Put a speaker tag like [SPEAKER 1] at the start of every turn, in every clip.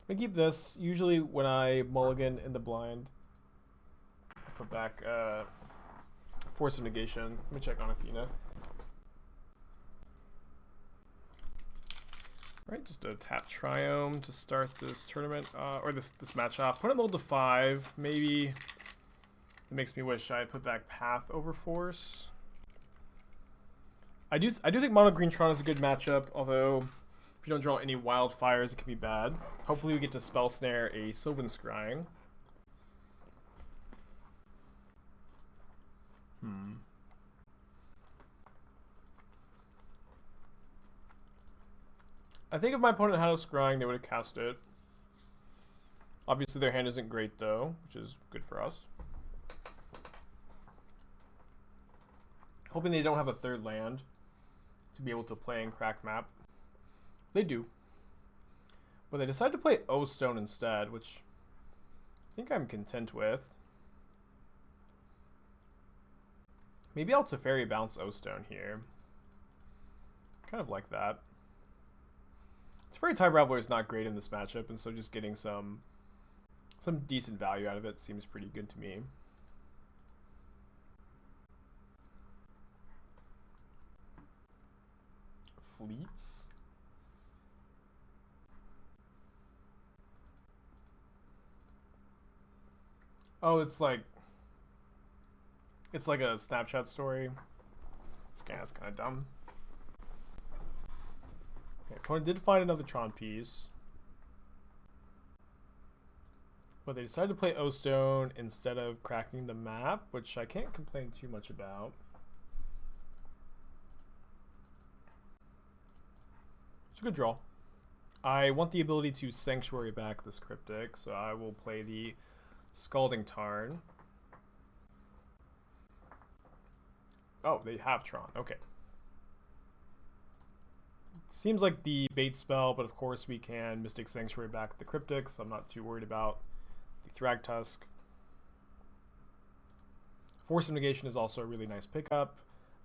[SPEAKER 1] I keep this. Usually when I mulligan in the blind, I put back Force of Negation. Let me check on Athena. Right, just a tap Triome to start this tournament, or this match off. Put it mold to 5. Maybe it makes me wish I put back Path over Force. I do think Mono Green Tron is a good matchup, although if you don't draw any Wildfires, it can be bad. Hopefully we get to Spell Snare a Sylvan Scrying. I think if my opponent had a Scrying, they would have cast it. Obviously their hand isn't great though, which is good for us. Hoping they don't have a third land to be able to play and crack map. They do. But they decide to play O-Stone instead, which I think I'm content with. Maybe I'll Teferi bounce O-Stone here. Kind of like that. Teferi Tide Raveler is not great in this matchup, and so just getting some decent value out of it seems pretty good to me. Fleets. Oh, it's like a Snapchat story. It's kind of dumb. Okay, opponent did find another Tron piece, but they decided to play O-Stone instead of cracking the map, which I can't complain too much about. It's a good draw. I want the ability to Sanctuary back this Cryptic, so I will play the Scalding Tarn. Oh, they have Tron. Okay. Seems like the bait spell, but of course we can Mystic Sanctuary back the Cryptic, so I'm not too worried about the Thragtusk. Force of Negation is also a really nice pickup.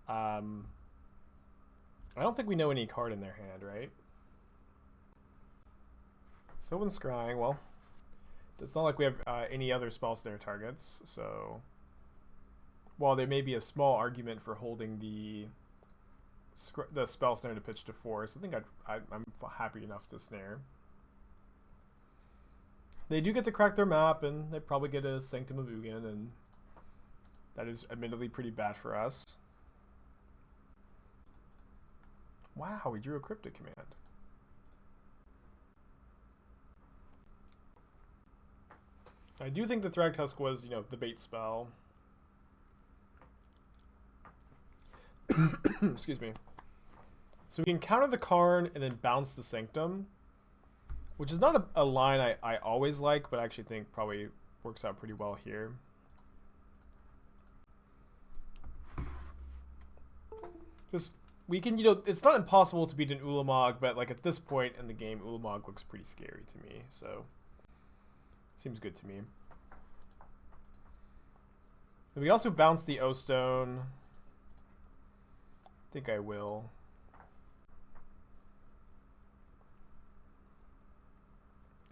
[SPEAKER 1] I don't think we know any card in their hand, right? Sylvan Scrying, well, it's not like we have any other Spell Snare targets, so while there may be a small argument for holding the Spell Snare to pitch to Force, I think I'm happy enough to Snare. They do get to crack their map, and they probably get a Sanctum of Ugin, and that is admittedly pretty bad for us. Wow, we drew a Cryptic Command. I do think the Thragtusk was, the bait spell. Excuse me. So we can counter the Karn and then bounce the Sanctum, which is not a line I always like, but I actually think probably works out pretty well here. Just, we can, it's not impossible to beat an Ulamog, but like at this point in the game, Ulamog looks pretty scary to me, so seems good to me. And we also bounce the O-Stone. I think I will.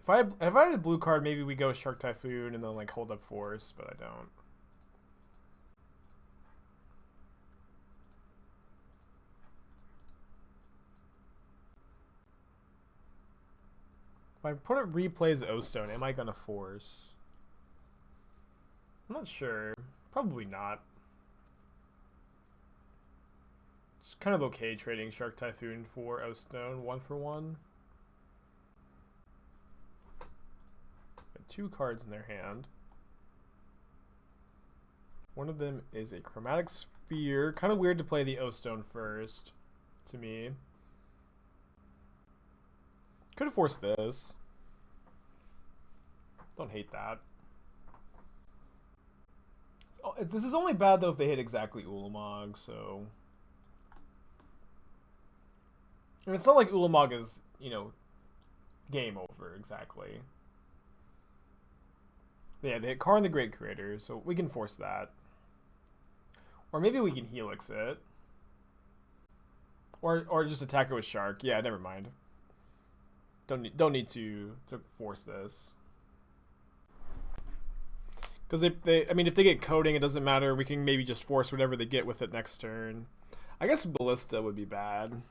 [SPEAKER 1] If I had a blue card, maybe we go Shark Typhoon and then like hold up Force, but I don't. If my opponent replays O-Stone, am I gonna Force? I'm not sure. Probably not. It's kind of okay trading Shark Typhoon for O-Stone 1-for-1. Got 2 cards in their hand. One of them is a Chromatic Sphere. Kind of weird to play the O-Stone first, to me. Could have forced this. Don't hate that. This is only bad, though, if they hit exactly Ulamog, so... I mean, it's not like Ulamog is, game over, exactly. But yeah, they hit Karn the Great Creator, so we can force that. Or maybe we can Helix it. Or just attack it with Shark. Yeah, never mind. don't need to force this. Because I mean, if they get coding, it doesn't matter. We can maybe just force whatever they get with it next turn. I guess Ballista would be bad.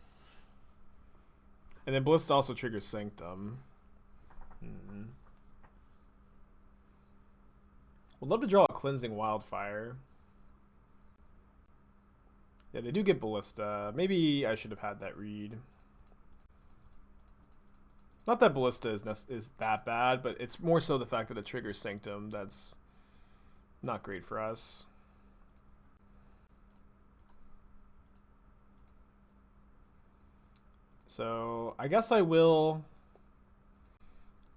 [SPEAKER 1] And then Ballista also triggers Sanctum. Would love to draw a Cleansing Wildfire. Yeah, they do get Ballista. Maybe I should have had that read. Not that Ballista is that bad, but it's more so the fact that it triggers Sanctum that's not great for us. So I guess I will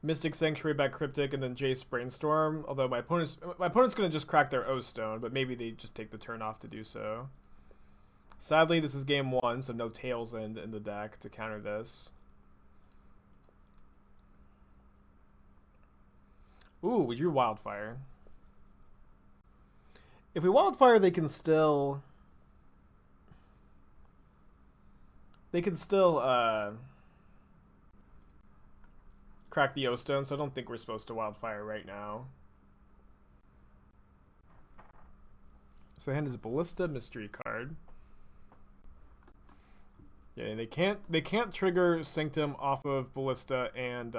[SPEAKER 1] Mystic Sanctuary back Cryptic and then Jace Brainstorm. Although my opponent's gonna just crack their O Stone, but maybe they just take the turn off to do so. Sadly, this is game 1, so no Tails End in the deck to counter this. Ooh, we drew Wildfire. If we Wildfire, they can still crack the O-Stone, so I don't think we're supposed to Wildfire right now. So the hand is a Ballista Mystery card. Yeah, they can't trigger Sanctum off of Ballista and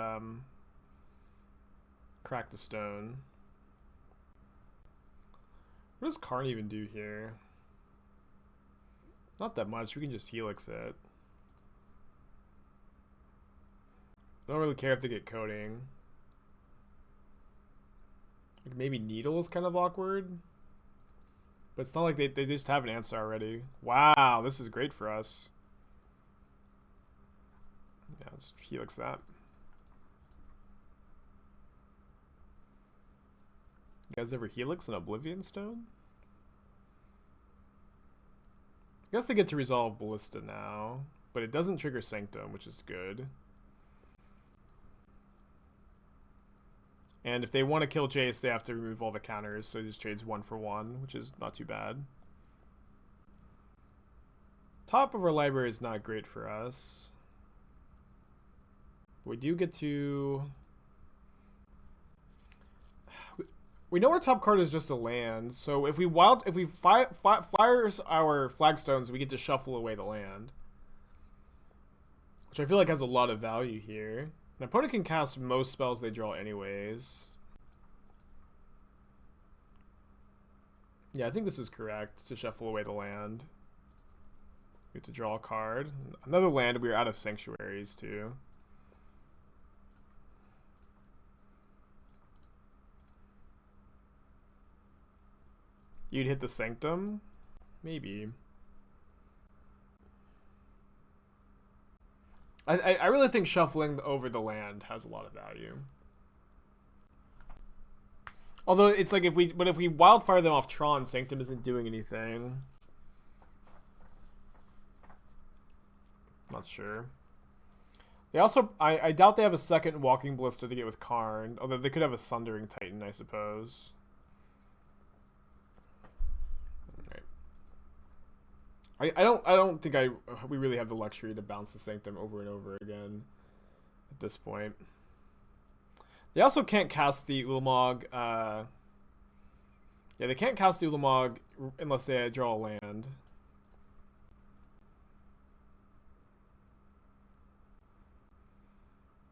[SPEAKER 1] crack the stone. What does Karn even do here? Not that much. We can just Helix it. I don't really care if they get coding. Like maybe Needle is kind of awkward. But it's not like they just have an answer already. Wow, this is great for us. Yeah, let's Helix that. You guys ever Helix an Oblivion Stone? I guess they get to resolve Ballista now, but it doesn't trigger Sanctum, which is good. And if they want to kill Jace, they have to remove all the counters, so he just trades 1 for 1, which is not too bad. Top of our library is not great for us. We do get to... We know our top card is just a land, so if we fires our Flagstones, we get to shuffle away the land, which I feel like has a lot of value here. My opponent can cast most spells they draw anyways. Yeah, I think this is correct to shuffle away the land. We get to draw a card. Another land. We are out of sanctuaries too. You'd hit the Sanctum? Maybe. I really think shuffling over the land has a lot of value. Although it's like if we Wildfire them off Tron, Sanctum isn't doing anything. Not sure. They also I doubt they have a second Walking Ballista to get with Karn, although they could have a Sundering Titan, I suppose. I don't think we really have the luxury to bounce the Sanctum over and over again at this point. They also can't cast the Ulamog. Yeah, they can't cast the Ulamog unless they draw a land.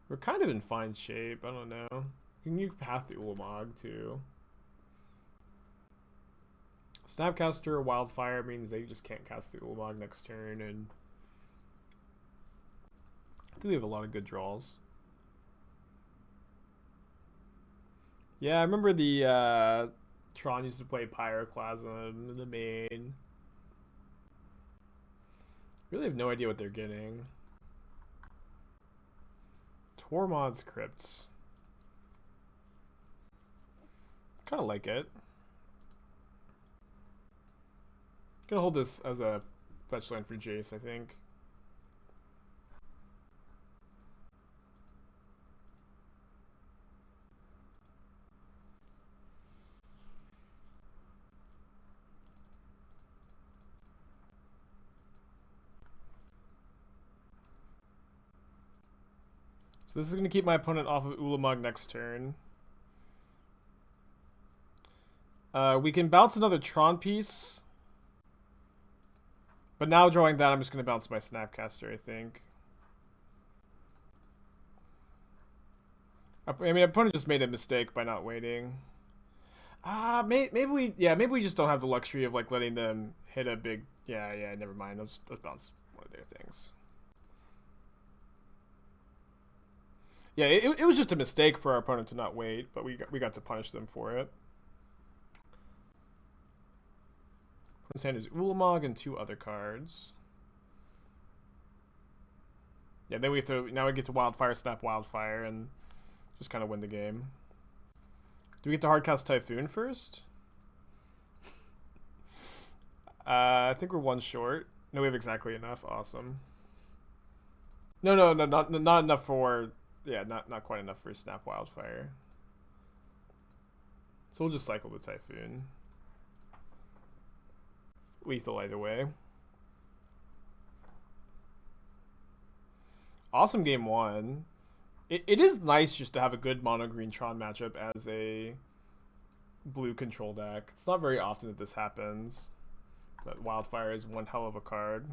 [SPEAKER 1] We're kind of in fine shape. I don't know. You can path the Ulamog too. Snapcaster or Wildfire means they just can't cast the Ulamog next turn, and I think we have a lot of good draws. Yeah, I remember the Tron used to play Pyroclasm in the main. Really have no idea what they're getting. Tormod's Crypt. Kind of like it. Gonna hold this as a fetch land for Jace, I think. So this is going to keep my opponent off of Ulamog next turn. We can bounce another Tron piece. But now drawing that, I'm just going to bounce my Snapcaster, I think. I mean, opponent just made a mistake by not waiting. Maybe we just don't have the luxury of like letting them hit a big. Yeah. Never mind. Let's bounce one of their things. Yeah, it was just a mistake for our opponent to not wait, but we got to punish them for it. Opponent's hand is Ulamog and 2 other cards. Yeah, then we get to Wildfire, snap Wildfire, and just kind of win the game. Do we get to hardcast Typhoon first? I think we're 1 short. No, we have exactly enough. Awesome. No, not enough for. Yeah, not quite enough for snap Wildfire. So we'll just cycle the Typhoon. Lethal either way. Awesome game 1. It is nice just to have a good mono green Tron matchup as a blue control deck. It's not very often that this happens, but Wildfire is one hell of a card.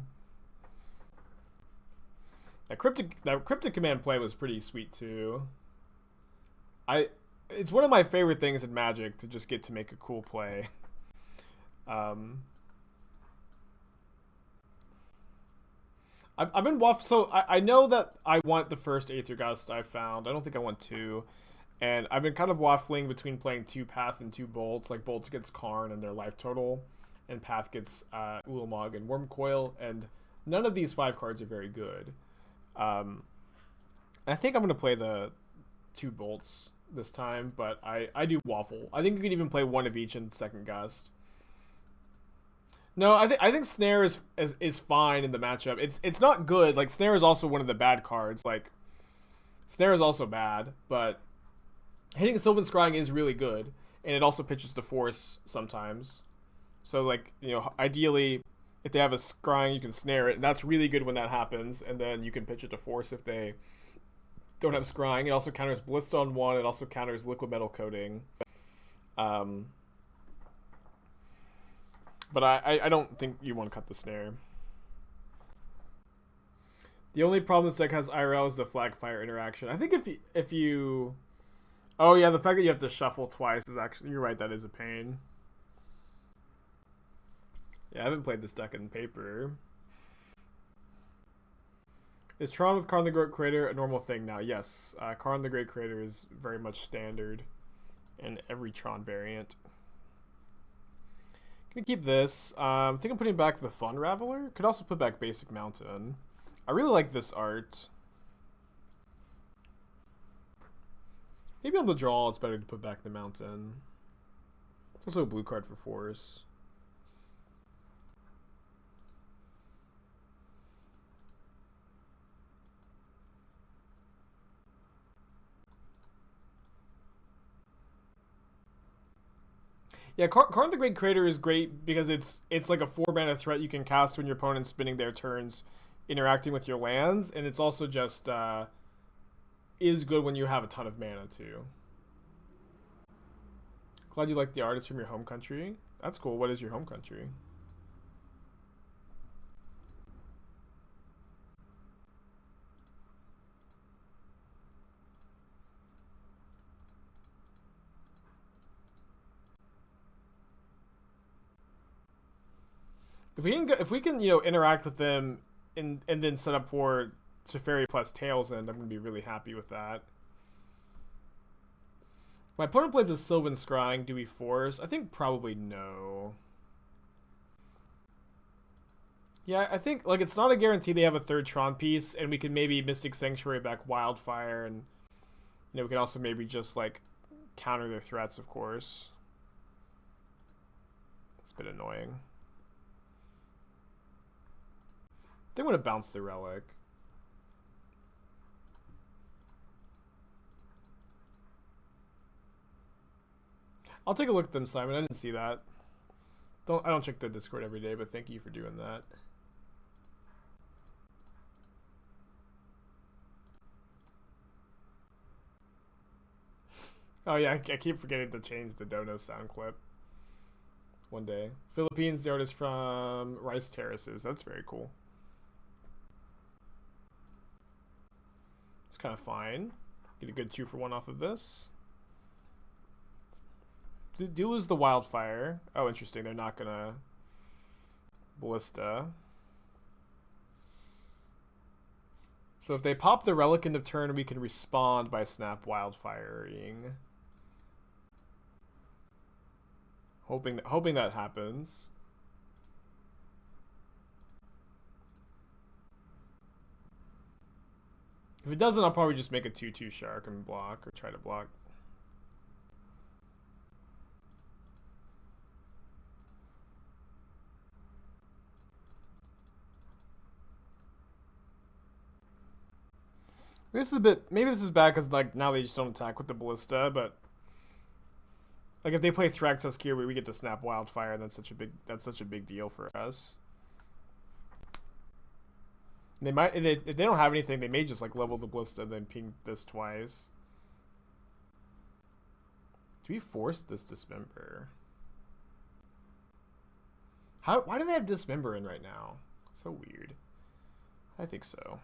[SPEAKER 1] That Cryptic Command play was pretty sweet too. It's one of my favorite things in Magic to just get to make a cool play. I've been so I know that I want the first Aether Gust I found. I don't think I want 2. And I've been kind of waffling between playing 2 Path and 2 Bolts. Like Bolts gets Karn and their life total, and Path gets Ulamog and Wormcoil, and none of these 5 cards are very good. I think I'm going to play the 2 Bolts this time, but I do waffle. I think you could even play 1 of each in Second Gust. No, I think Snare is fine in the matchup. It's not good. Like Snare is also one of the bad cards. Like Snare is also bad, but hitting Sylvan Scrying is really good, and it also pitches to Force sometimes. So like, you know, ideally if they have a Scrying, you can snare it, and that's really good when that happens, and then you can pitch it to Force if they don't have Scrying. It also counters Ballista on 1. It also counters Liquid Metal Coating. But I don't think you want to cut the snare. The only problem this deck has IRL is the Flagfire interaction. I think if you... Oh yeah, the fact that you have to shuffle twice is actually... You're right, that is a pain. Yeah, I haven't played this deck in paper. Is Tron with Karn the Great Creator a normal thing now? Yes. Karn the Great Creator is very much standard in every Tron variant. Gonna keep this. I think I'm putting back the Fun Raveler. Could also put back Basic Mountain. I really like this art. Maybe on the draw it's better to put back the Mountain. It's also a blue card for Force. Yeah, Karn the Great Creator is great because it's like a 4-mana threat you can cast when your opponent's spending their turns interacting with your lands, and it's also just is good when you have a ton of mana too. Glad you like the artist from your home country. That's cool. What is your home country? If we can, you know, interact with them and then set up for Teferi plus Tails End, I'm gonna be really happy with that. My opponent plays a Sylvan Scrying. Do we force? I think probably no. Yeah, I think like it's not a guarantee they have a 3rd Tron piece, and we can maybe Mystic Sanctuary back Wildfire, and you know we can also maybe just like counter their threats, of course. It's a bit annoying. They want to bounce the Relic. I'll take a look at them, Simon. I didn't see that. I don't check the Discord every day, but thank you for doing that. Oh yeah, I keep forgetting to change the Dodo sound clip. One day. Philippines notice from Rice Terraces. That's very cool. It's kind of fine. Get a good 2-for-1 off of this. Do lose the Wildfire. Oh, interesting. They're not gonna Ballista. So if they pop the Relic end of turn, we can respond by Snap Wildfiring. Hoping that happens. If it doesn't, I'll probably just make a 2/2 Shark and block, or try to block. This is a bit, maybe this is bad because like now they just don't attack with the Ballista, but like if they play Thragtusk here, we get to snap Wildfire, and that's such a big deal for us. And they might, if they don't have anything, they may just like level the Ballista and then ping this twice. Do we force this Dismember? Why do they have Dismember in right now? So weird. I think so.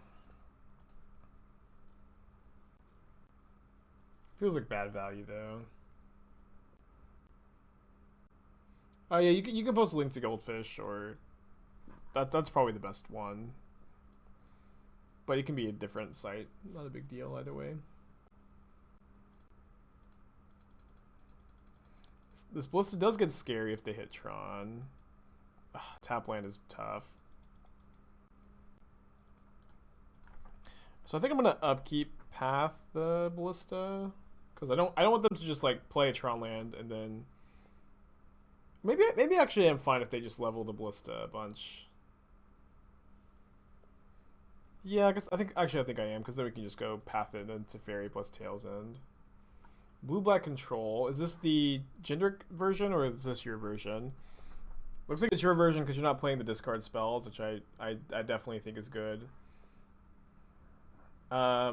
[SPEAKER 1] Feels like bad value though. Oh yeah, you can post a link to Goldfish, or that's probably the best one. But it can be a different site. Not a big deal either way. This Ballista does get scary if they hit Tron. Ugh, tap land is tough. So I think I'm gonna upkeep Path the Ballista, because I don't want them to just like play a Tron land and then maybe actually I'm fine if they just level the Ballista a bunch. Yeah, I think I am, because then we can just go Path it and Teferi plus Tails End. Blue-black control. Is this the Gendrick version, or is this your version? Looks like it's your version because you're not playing the discard spells, which I definitely think is good. I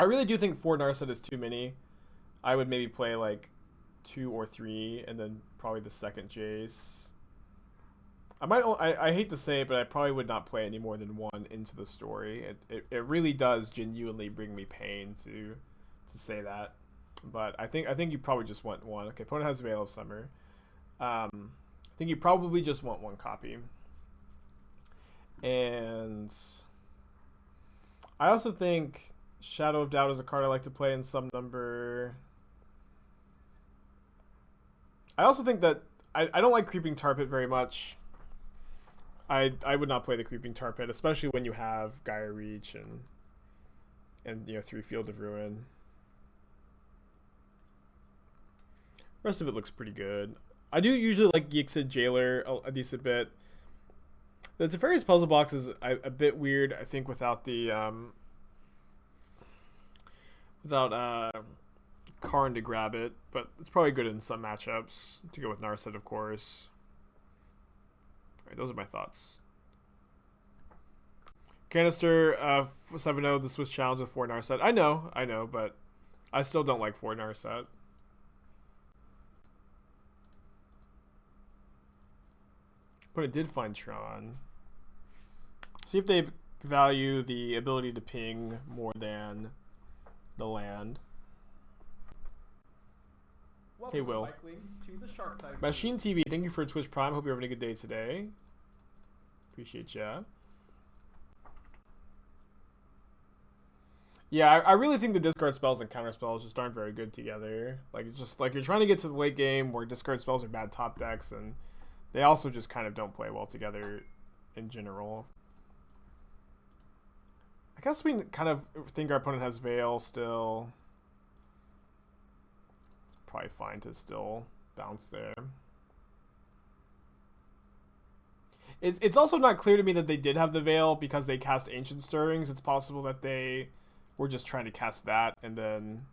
[SPEAKER 1] really do think 4 Narset is too many. I would maybe play like 2 or 3, and then probably the second Jace. I hate to say it, but I probably would not play any more than 1 into the story. It really does genuinely bring me pain to say that. But I think you probably just want 1. Okay, opponent has Veil of Summer. I think you probably just want 1 copy. And I also think Shadow of Doubt is a card I like to play in some number. I also think that I don't like Creeping Tar Pit very much. I would not play the Creeping Tar Pit, especially when you have Gaia Reach and 3 Field of Ruin. Rest of it looks pretty good. I do usually like Yixid Jailer a decent bit. The Teferi's Puzzle Box is a bit weird, I think, without the Karn to grab it, but it's probably good in some matchups to go with Narset, of course. Alright, those are my thoughts. Canister 7-0, the Swiss Challenge with 4 Narset. I know, but I still don't like 4 Narset. But it did find Tron. See if they value the ability to ping more than the land. Hey, Will.
[SPEAKER 2] To the Shark Typhoon.
[SPEAKER 1] Machine TV, thank you for Twitch Prime. Hope you're having a good day today. Appreciate ya. Yeah, I really think the discard spells and counter spells just aren't very good together. Like, it's just like you're trying to get to the late game where discard spells are bad top decks, and they also just kind of don't play well together in general. I guess we kind of think our opponent has Veil still. It's probably fine to still bounce there. It's also not clear to me that they did have the Veil because they cast Ancient Stirrings. It's possible that they were just trying to cast that and then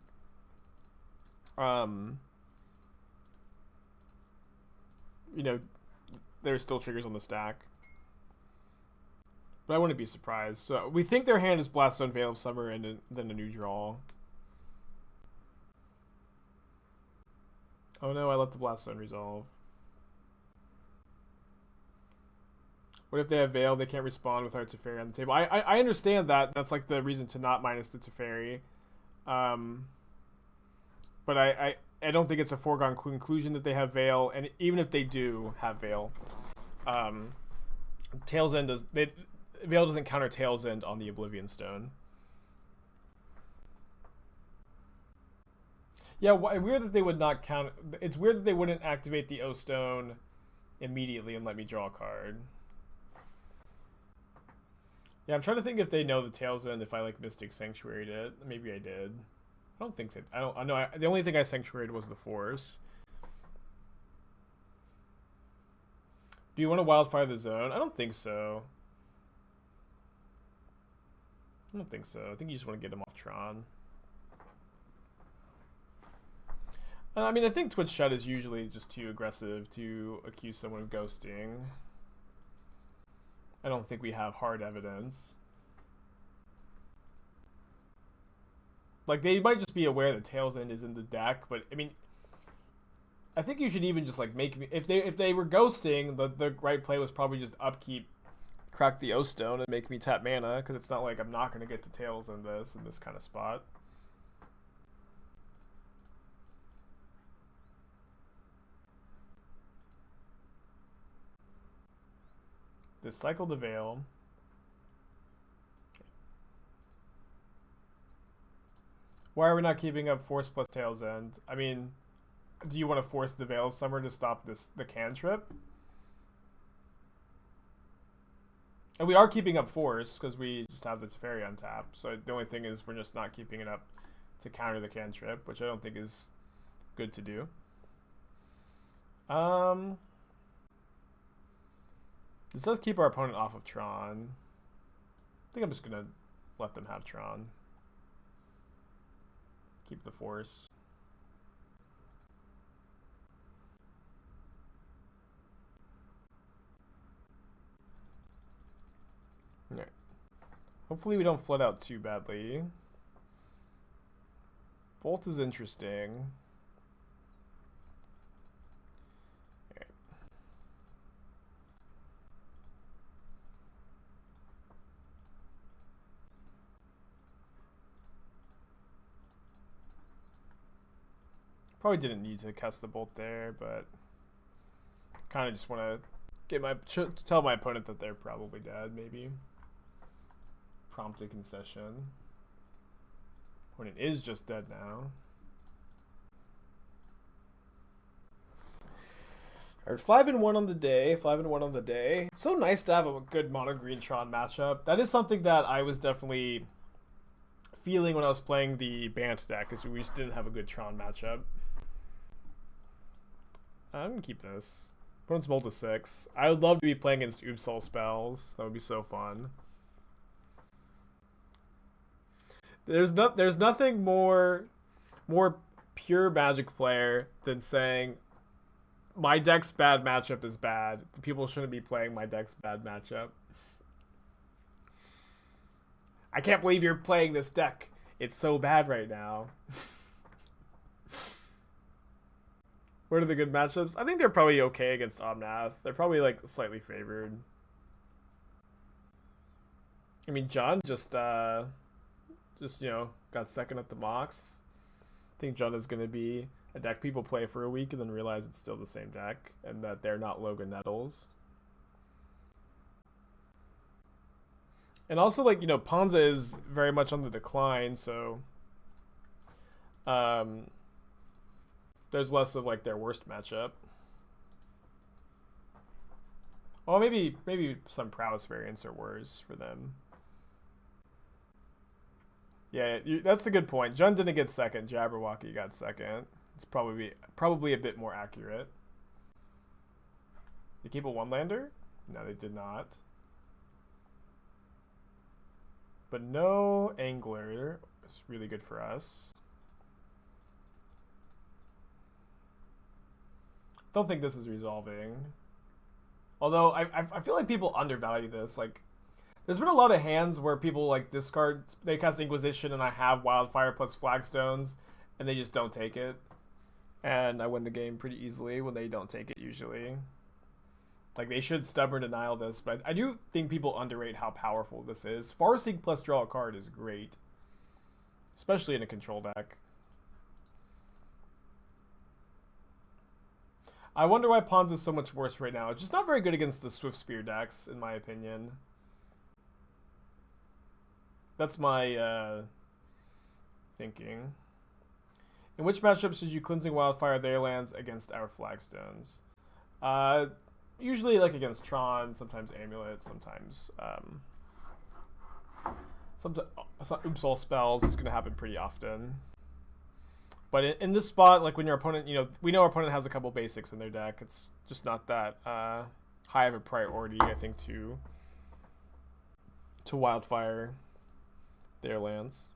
[SPEAKER 1] there's still triggers on the stack. But I wouldn't be surprised. So we think their hand is Blaststone, Veil of Summer, and then a new draw. Oh no, I let the Blast Zone resolve. What if they have Veil? They can't respond with our Teferi on the table. I understand that. That's like the reason to not minus the Teferi. But I don't think it's a foregone conclusion that they have Veil. And even if they do have Veil, Tail's End Veil doesn't counter Tail's End on the Oblivion Stone. Yeah, weird that they would not count. It's weird that they wouldn't activate the O Stone immediately and let me draw a card. Yeah, I'm trying to think if they know the Tail's End, if I like Mystic Sanctuaried it. Maybe I did. I don't think so. I know. The only thing I Sanctuaried was the Force. Do you want to Wildfire the zone? I don't think so. I don't think so. I think you just want to get him off Tron. I mean, I think Twitch Shut is usually just too aggressive to accuse someone of ghosting. I don't think we have hard evidence. Like, they might just be aware that Tail's End is in the deck, but, I mean, I think you should even just, like, make me... If they were ghosting, the right play was probably just upkeep, crack the O-Stone, and make me tap mana, because it's not like I'm not going to get to Tails in this kind of spot. This cycle the Veil. Why are we not keeping up Force plus Tail's End? I mean, do you want to force the Veil of Summer to stop the cantrip? And we are keeping up Force because we just have the Teferi on tap. So the only thing is we're just not keeping it up to counter the cantrip, which I don't think is good to do. This does keep our opponent off of Tron. I think I'm just going to let them have Tron. Keep the Force. Alright. Hopefully we don't flood out too badly. Bolt is interesting. Probably didn't need to cast the bolt there, but kind of just want to get tell my opponent that they're probably dead, maybe. Prompt a concession. Opponent is just dead now. Alright, 5-1 on the day. 5-1 on the day. It's so nice to have a good mono green Tron matchup. That is something that I was definitely feeling when I was playing the Bant deck, because we just didn't have a good Tron matchup. I'm gonna keep this. Opponent's Bolt to 6. I would love to be playing against Oopsal spells. That would be so fun. There's nothing more pure Magic player than saying my deck's bad matchup is bad. People shouldn't be playing my deck's bad matchup. I can't believe you're playing this deck. It's so bad right now. What are the good matchups? I think they're probably okay against Omnath. They're probably like slightly favored. I mean, John just you know, got second at the Mox. I think John is going to be a deck people play for a week and then realize it's still the same deck and that they're not Logan Nettles. And also, like, you know, Ponza is very much on the decline, so there's less of like their worst matchup. Well, maybe some prowess variants are worse for them. Yeah, that's a good point. Jun didn't get second. Jabberwocky got second. It's probably a bit more accurate. They keep a one-lander? No, they did not. But no Angler is really good for us. Don't think this is resolving. Although I feel like people undervalue this. Like, there's been a lot of hands where people like discard, they cast Inquisition and I have Wildfire plus Flagstones and they just don't take it. And I win the game pretty easily when they don't take it usually. Like, they should stubborn denial this, but I do think people underrate how powerful this is. Farseek plus draw a card is great. Especially in a control deck. I wonder why Pawns is so much worse right now. It's just not very good against the Swift Spear decks, in my opinion. That's my thinking. In which matchups should you Cleansing Wildfire their lands against our Flagstones? Usually like against Tron, sometimes Amulet, sometimes Oops All Spells is going to happen pretty often. But in this spot, like when your opponent, we know our opponent has a couple basics in their deck. It's just not that high of a priority, I think, to Wildfire their lands.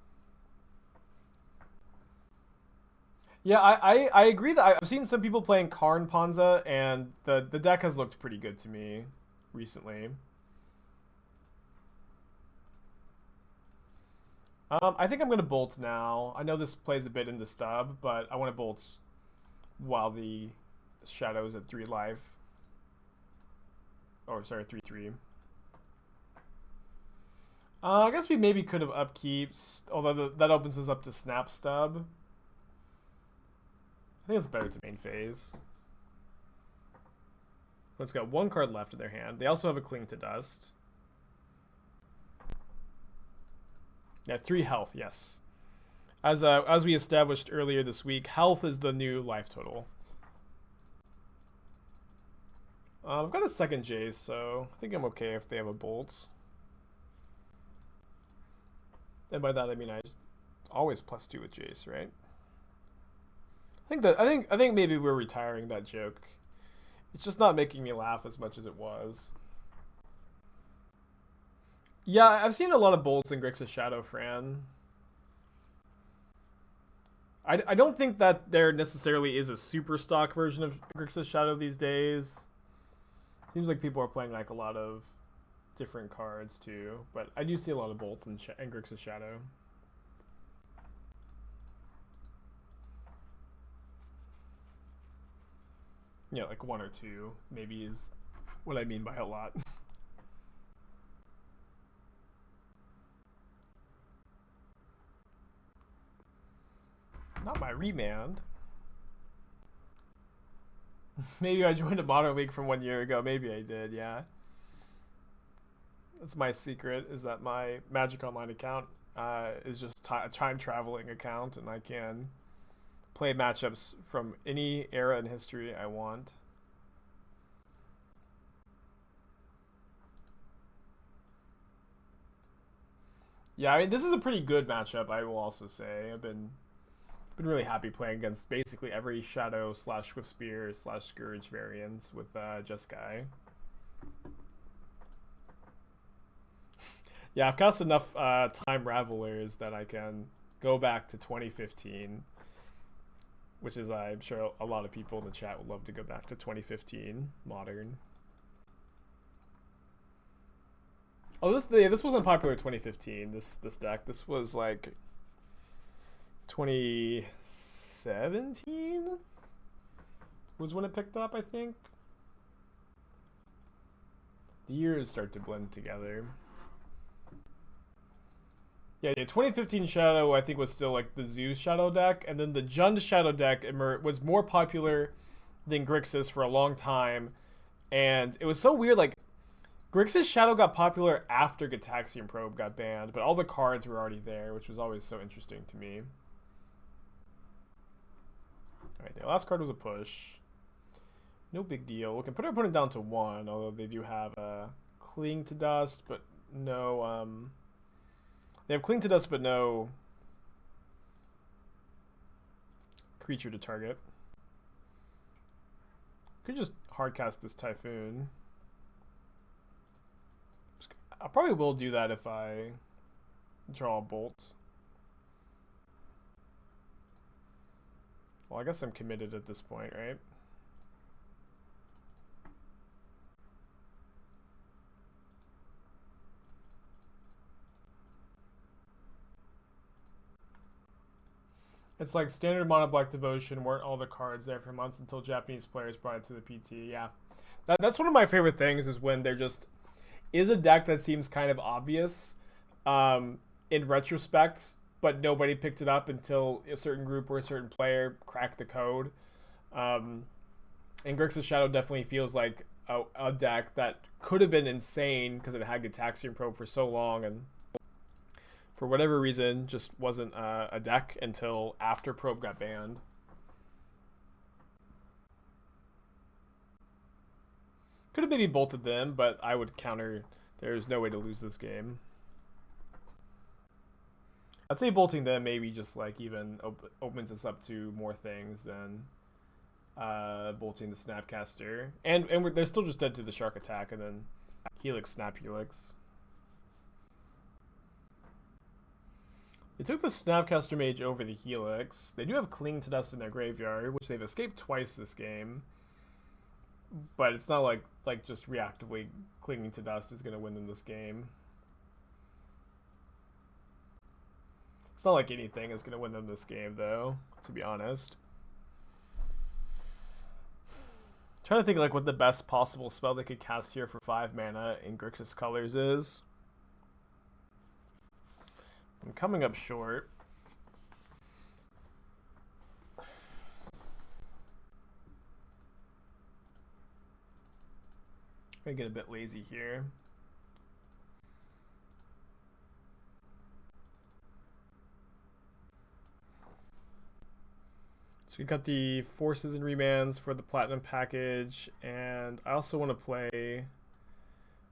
[SPEAKER 1] Yeah, I agree that I've seen some people playing Karn Ponza, and the deck has looked pretty good to me recently. I think I'm going to bolt now. I know this plays a bit into stub, but I want to bolt while the shadow is at 3 life. Or, sorry, 3/3. I guess we maybe could have upkeeps, although that opens us up to Snap Stub. I think it's better to main phase. But it's got 1 card left in their hand. They also have a Cling to Dust. Yeah, 3 health, yes. As we established earlier this week, health is the new life total. I've got a second Jace, so I think I'm okay if they have a bolt. And by that I mean I always +2 with Jace, right? I think maybe we're retiring that joke. It's just not making me laugh as much as it was. Yeah, I've seen a lot of bolts in Grixis Shadow, Fran. I don't think that there necessarily is a super stock version of Grixis Shadow these days. Seems like people are playing like a lot of different cards too, but I do see a lot of bolts in Grixis Shadow. Yeah, like 1 or 2 maybe is what I mean by a lot. Not my Remand. Maybe I joined a Modern League from 1 year ago. Maybe I did, yeah. That's my secret, is that my Magic Online account is just a time traveling account, and I can play matchups from any era in history I want. Yeah, I mean, this is a pretty good matchup, I will also say. I've been really happy playing against basically every Shadow / Swift Spear / Scourge variants with Jeskai. Yeah, I've cast enough Time Ravelers that I can go back to 2015, which is, I'm sure a lot of people in the chat would love to go back to 2015 Modern. Oh, this wasn't popular in 2015. This deck. This was like 2017 was when it picked up, I think. The years start to blend together. Yeah, 2015 Shadow, I think, was still like the Zeus Shadow deck, and then the Jund Shadow deck was more popular than Grixis for a long time, and it was so weird. Like, Grixis Shadow got popular after Gataxian Probe got banned, but all the cards were already there, which was always so interesting to me. Alright, the last card was a push. No big deal. We can put our opponent down to 1, although they do have a Cling to Dust, but no, they have Cling to Dust, but no creature to target. Could just hardcast this Typhoon. I probably will do that if I draw a bolt. Well, I guess I'm committed at this point, right? It's like standard mono black devotion weren't all the cards there for months until Japanese players brought it to the PT. Yeah, that's one of my favorite things is when there just is a deck that seems kind of obvious in retrospect, but nobody picked it up until a certain group or a certain player cracked the code. And Grixis Shadow definitely feels like a deck that could have been insane because it had Gitaxian Probe for so long, and for whatever reason just wasn't a deck until after Probe got banned. Could have maybe bolted them, but I would counter. There's no way to lose this game. I'd say bolting them maybe just like even opens us up to more things than bolting the Snapcaster. And they're still just dead to the Shark attack and then Helix, Snap Helix. They took the Snapcaster Mage over the Helix. They do have Cling to Dust in their graveyard, which they've escaped twice this game. But it's not like just reactively clinging to dust is going to win them this game. It's not like anything is going to win them this game, though, to be honest. Trying to think like what the best possible spell they could cast here for 5 mana in Grixis colors is. I'm coming up short. I'm gonna get a bit lazy here. So we got the Forces and Remands for the Platinum package, and I also want to play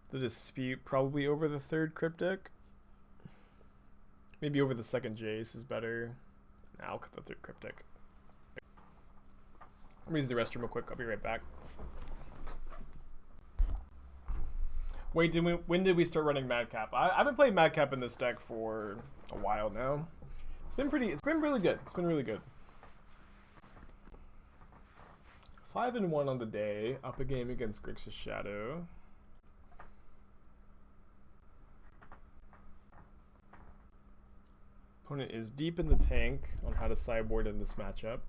[SPEAKER 1] the Dispute probably over the 3rd Cryptic. Maybe over the 2nd Jace is better. Nah, I'll cut the 3rd Cryptic. I'm gonna use the restroom real quick. I'll be right back. Wait, when did we start running Madcap? I've been playing Madcap in this deck for a while now. It's been really good. It's been really good. 5-1 on the day, up a game against Grixis Shadow. Opponent is deep in the tank on how to sideboard in this matchup.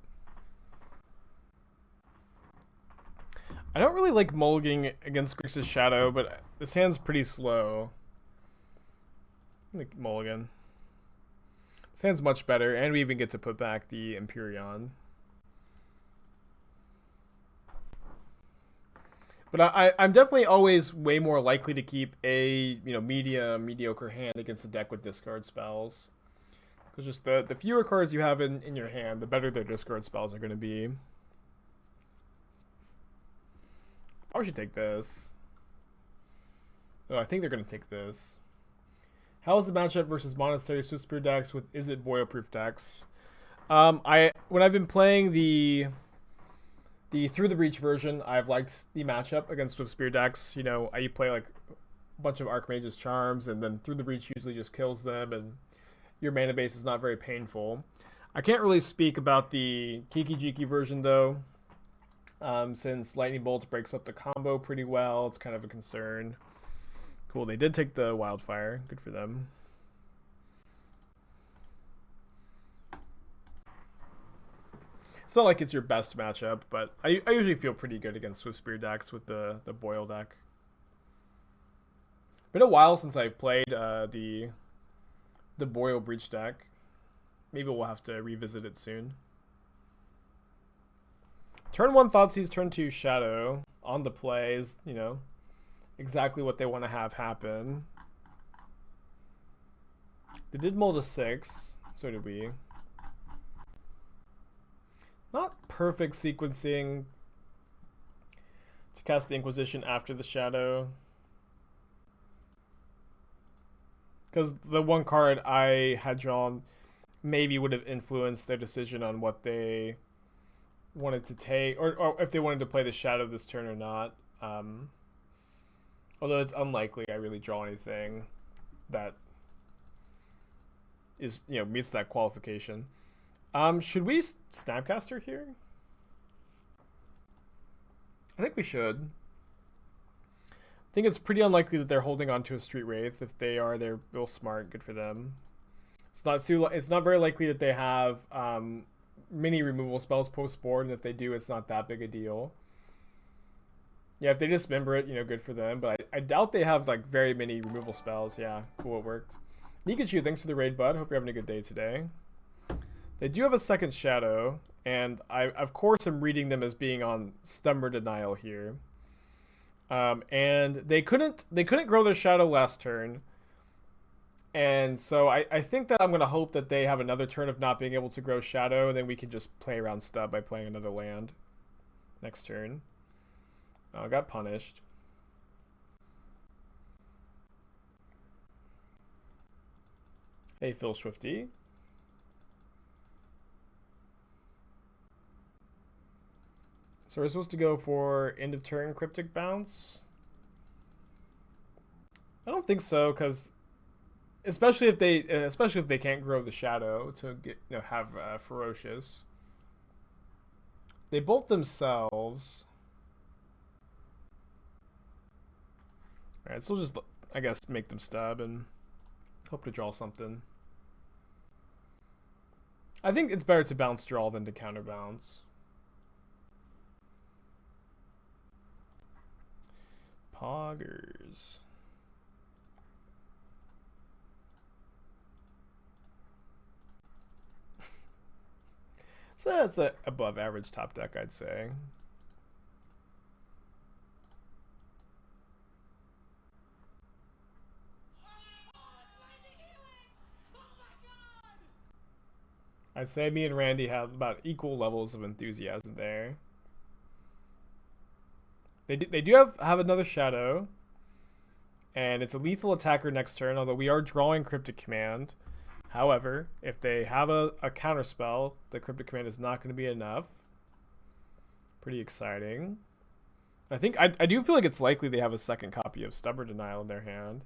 [SPEAKER 1] I don't really like mulliganing against Grixis Shadow, but this hand's pretty slow. I'm gonna mulligan. This hand's much better, and we even get to put back the Emperion. But I'm definitely always way more likely to keep a mediocre hand against a deck with discard spells. Because just the fewer cards you have in your hand, the better their discard spells are going to be. I should take this. Oh, I think they're going to take this. How is the matchup versus Monastery Swiftspear decks with Is It Boil-proof decks? When I've been playing the Through the Breach version, I've liked the matchup against Swiftspear decks. You know, you play like a bunch of Archmage's Charms, and then Through the Breach usually just kills them, and your mana base is not very painful. I can't really speak about the Kiki Jiki version, though. Since Lightning Bolt breaks up the combo pretty well, it's kind of a concern. Cool, they did take the Wildfire. Good for them. It's not like it's your best matchup, but I usually feel pretty good against Swiftspear decks with the Boil deck. Been a while since I've played the Boil Breach deck. Maybe we'll have to revisit it soon. Turn 1 Thoughtseize, turn 2 Shadow on the play is, exactly what they want to have happen. They did mull to 6, so did we. Not perfect sequencing to cast the Inquisition after the Shadow. Because the one card I had drawn maybe would have influenced their decision on what they wanted to take, or if they wanted to play the Shadow this turn or not. Although it's unlikely I really draw anything that is, meets that qualification. Should we Snapcaster here? I think we should. I think it's pretty unlikely that they're holding on to a Street Wraith. If they are, they're real smart. Good for them. It's not very likely that they have many removal spells post board, and if they do, it's not that big a deal. Yeah, if they dismember it, good for them. But I doubt they have like very many removal spells. Yeah, cool, it worked. Nikachu, thanks for the raid, bud. Hope you're having a good day today. They do have a second shadow, and I of course am reading them as being on stubborn denial here. And they couldn't grow their shadow last turn. And so I think that I'm going to hope that they have another turn of not being able to grow shadow, and then we can just play around stub by playing another land next turn. Oh, got punished. Hey, Phil Swifty. So we're supposed to go for end of turn Cryptic Bounce? I don't think so, because especially if they can't grow the shadow to get have ferocious. They bolt themselves. All right, so we'll just, I guess, make them stub and hope to draw something. I think it's better to bounce draw than to counter bounce. Poggers. So that's a above average top deck, I'd say. I'd say me and Randy have about equal levels of enthusiasm there. They do have another shadow, and it's a lethal attacker next turn, although we are drawing Cryptic Command. However, if they have a counter spell, the Cryptic Command is not going to be enough. Pretty exciting. I think I do feel like it's likely they have a second copy of Stubborn Denial in their hand.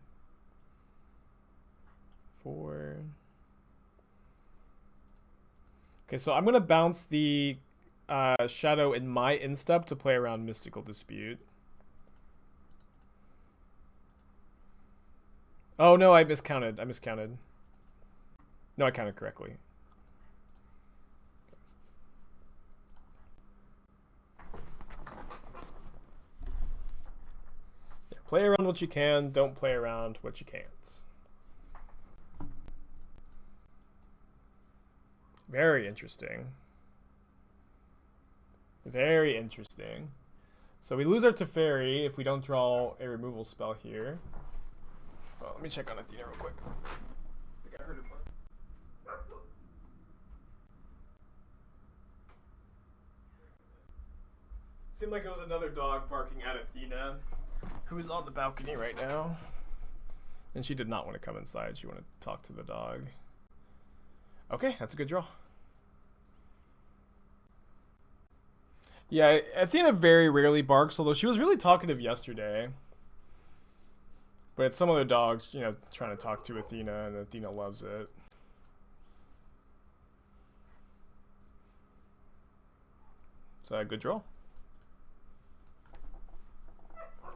[SPEAKER 1] 4. Okay, so I'm going to bounce the shadow in my instep to play around Mystical Dispute. Oh no, I miscounted. No, I counted correctly. Yeah, play around what you can, don't play around what you can't. Very interesting. Very interesting. So we lose our Teferi if we don't draw a removal spell here. Well, let me check on Athena real quick. I think I heard it bark. Seemed like it was another dog barking at Athena, who is on the balcony right now. And she did not want to come inside. She wanted to talk to the dog. Okay, that's a good draw. Yeah, Athena very rarely barks, although she was really talkative yesterday. But it's some other dogs, trying to talk to Athena, and Athena loves it. It's a good draw.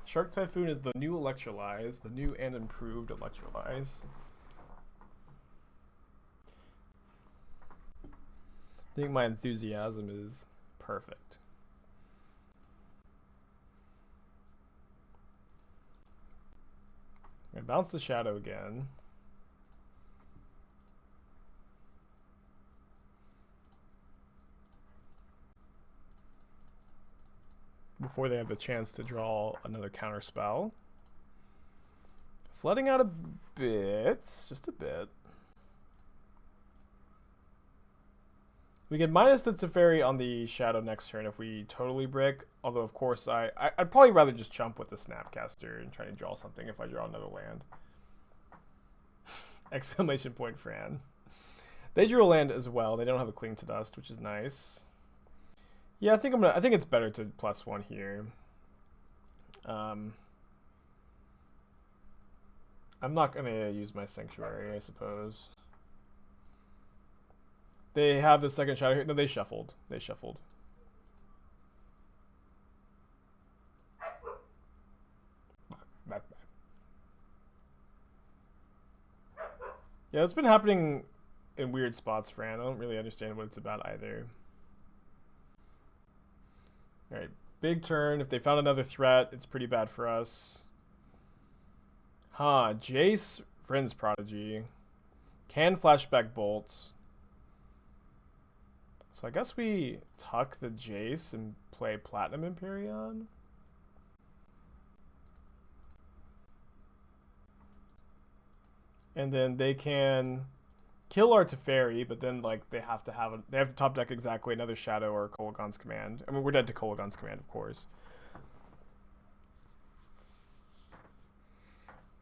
[SPEAKER 1] Shark Typhoon is the new Electrolyze, the new and improved Electrolyze. I think my enthusiasm is perfect. I'm gonna bounce the shadow again. Before they have the chance to draw another counter spell. Flooding out a bit, just a bit. We can minus the Teferi on the shadow next turn if we totally brick. Although, of course, I'd probably rather just chump with the Snapcaster and try to draw something if I draw another land. Exclamation point, Fran. They drew a land as well. They don't have a Cling to Dust, which is nice. Yeah, I think it's better to +1 here. I'm not gonna use my Sanctuary, I suppose. They have the second shadow here. No, they shuffled. Back. Yeah, it's been happening in weird spots, Fran. I don't really understand what it's about either. Alright, big turn. If they found another threat, it's pretty bad for us. Huh, Jace, Friend's Prodigy. Can flashback bolts. So I guess we tuck the Jace and play Platinum Emperion. And then they can kill our Teferi, but then like they have to top deck exactly another Shadow or Kolaghan's Command. I mean, we're dead to Kolaghan's Command, of course.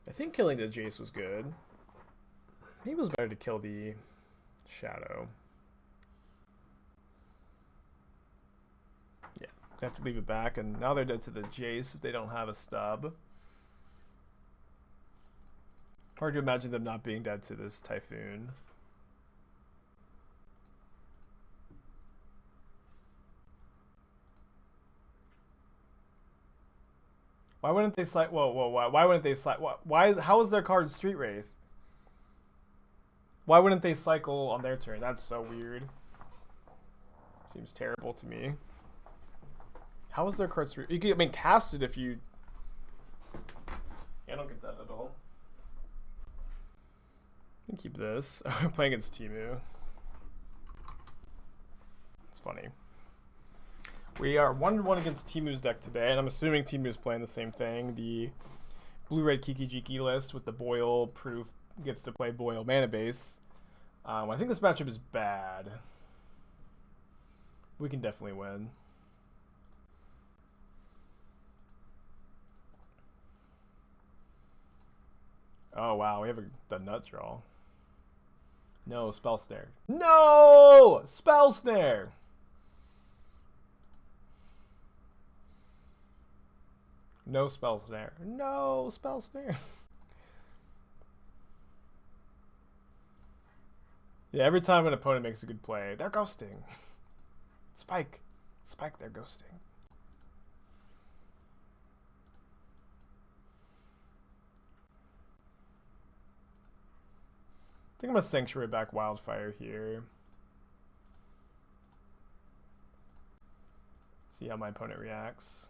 [SPEAKER 1] I think killing the Jace was good. Maybe it was better to kill the Shadow. Yeah, they have to leave it back, and now they're dead to the Jace if they don't have a stub. Hard to imagine them not being dead to this Typhoon. Why wouldn't they slide? Why wouldn't they slide? How is their card Street Wraith? Why wouldn't they cycle on their turn? That's so weird. Seems terrible to me. How is their card Street? You can, cast it if you. Yeah, I don't get that at all. Keep this. I'm playing against Timu. It's funny. We are 1-1 against Timu's deck today, and I'm assuming Timu's playing the same thing. The blue-red Kiki-Jiki list with the Boil proof gets to play Boil mana base. I think this matchup is bad. We can definitely win. Oh wow, we have the nut draw. No, Spell Snare. No! Spell Snare! No Spell Snare. No Spell Snare. Yeah, every time an opponent makes a good play, they're ghosting. Spike. Spike, they're ghosting. I think I'm going to Sanctuary back Wildfire here. See how my opponent reacts.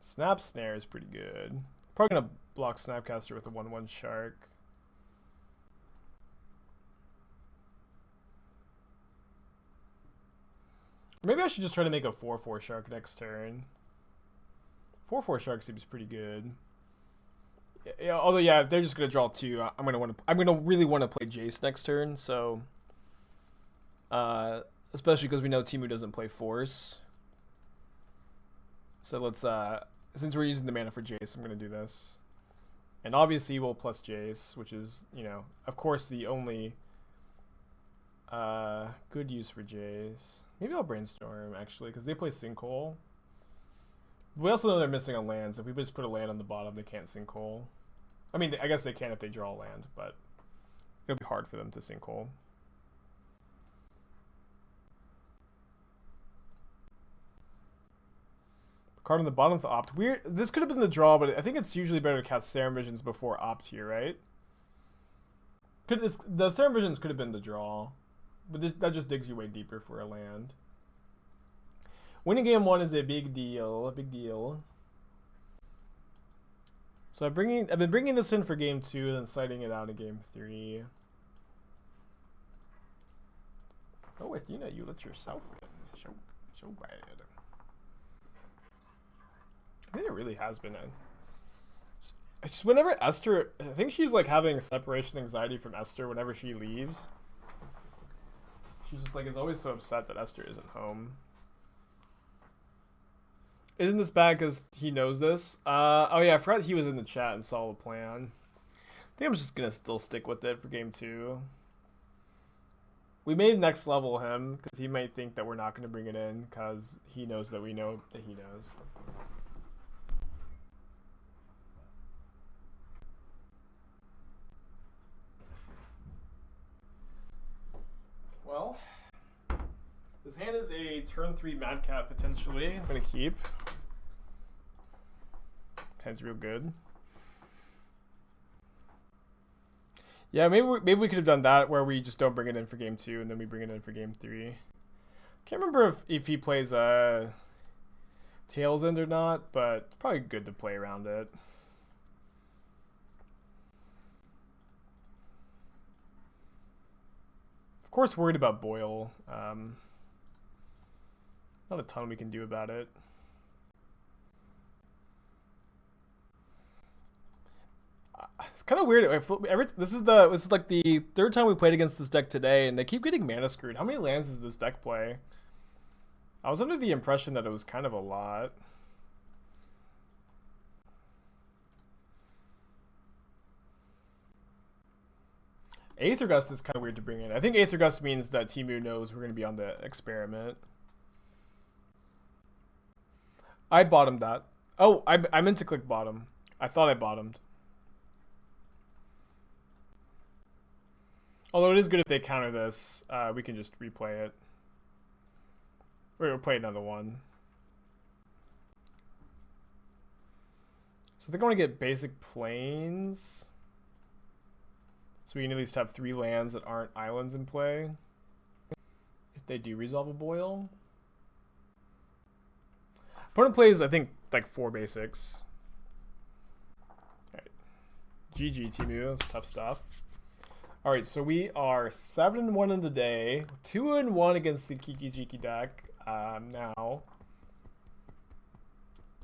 [SPEAKER 1] Snap Snare is pretty good. Probably going to block Snapcaster with a 1/1 Shark. Maybe I should just try to make a 4/4 Shark next turn. 4/4 Shark seems pretty good. Yeah, although yeah, if they're just gonna draw two, I'm gonna really want to play Jace next turn. So, especially because we know Timu doesn't play Force. So let's since we're using the mana for Jace, I'm gonna do this, and obviously we'll plus Jace, which is of course the only good use for Jace. Maybe I'll Brainstorm actually because they play Sinkhole. We also know they're missing a land, so if we just put a land on the bottom, they can't Sinkhole. I mean, I guess they can if they draw a land, but it'll be hard for them to Sinkhole. Card on the bottom of the Opt. Weird. This could have been the draw, but I think it's usually better to cast Serum Visions before Opt here, right? The Serum Visions could have been the draw, but that just digs you way deeper for a land. Winning game 1 is a big deal. A big deal. So I've been bringing this in for game 2, and then citing it out in game 3. Oh, Athena, you let yourself in. So bad. I think it really has been. Just whenever Esther, I think she's like having separation anxiety from Esther whenever she leaves. She's just like is always so upset that Esther isn't home. Isn't this bad because he knows this? Oh yeah, I forgot he was in the chat and saw the plan. I think I'm just gonna still stick with it for game 2. We made next level him because he might think that we're not gonna bring it in because he knows that we know that he knows. Well, this hand is a turn 3 Madcap potentially. I'm gonna keep. Hand's real good. Yeah, maybe we could have done that where we just don't bring it in for game 2 and then we bring it in for game 3. Can't remember if he plays Tails End or not, but it's probably good to play around it. Of course, worried about Boil. Not a ton we can do about it. It's kind of weird. This is like the third time we played against this deck today, and they keep getting mana screwed. How many lands does this deck play? I was under the impression that it was kind of a lot. Aether Gust is kind of weird to bring in. I think Aether Gust means that Temu knows we're going to be on the experiment. I bottomed that. Oh, I meant to click bottom. I thought I bottomed. Although it is good if they counter this, we can just replay it. Or we'll play another one. So I think I want to get basic plains. So we can at least have 3 lands that aren't islands in play. If they do resolve a Boil. Opponent plays, I think, like 4 basics. Alright. GG, Temu. That's tough stuff. Alright, so we are 7-1 in the day. 2-1 against the Kiki Jiki deck now.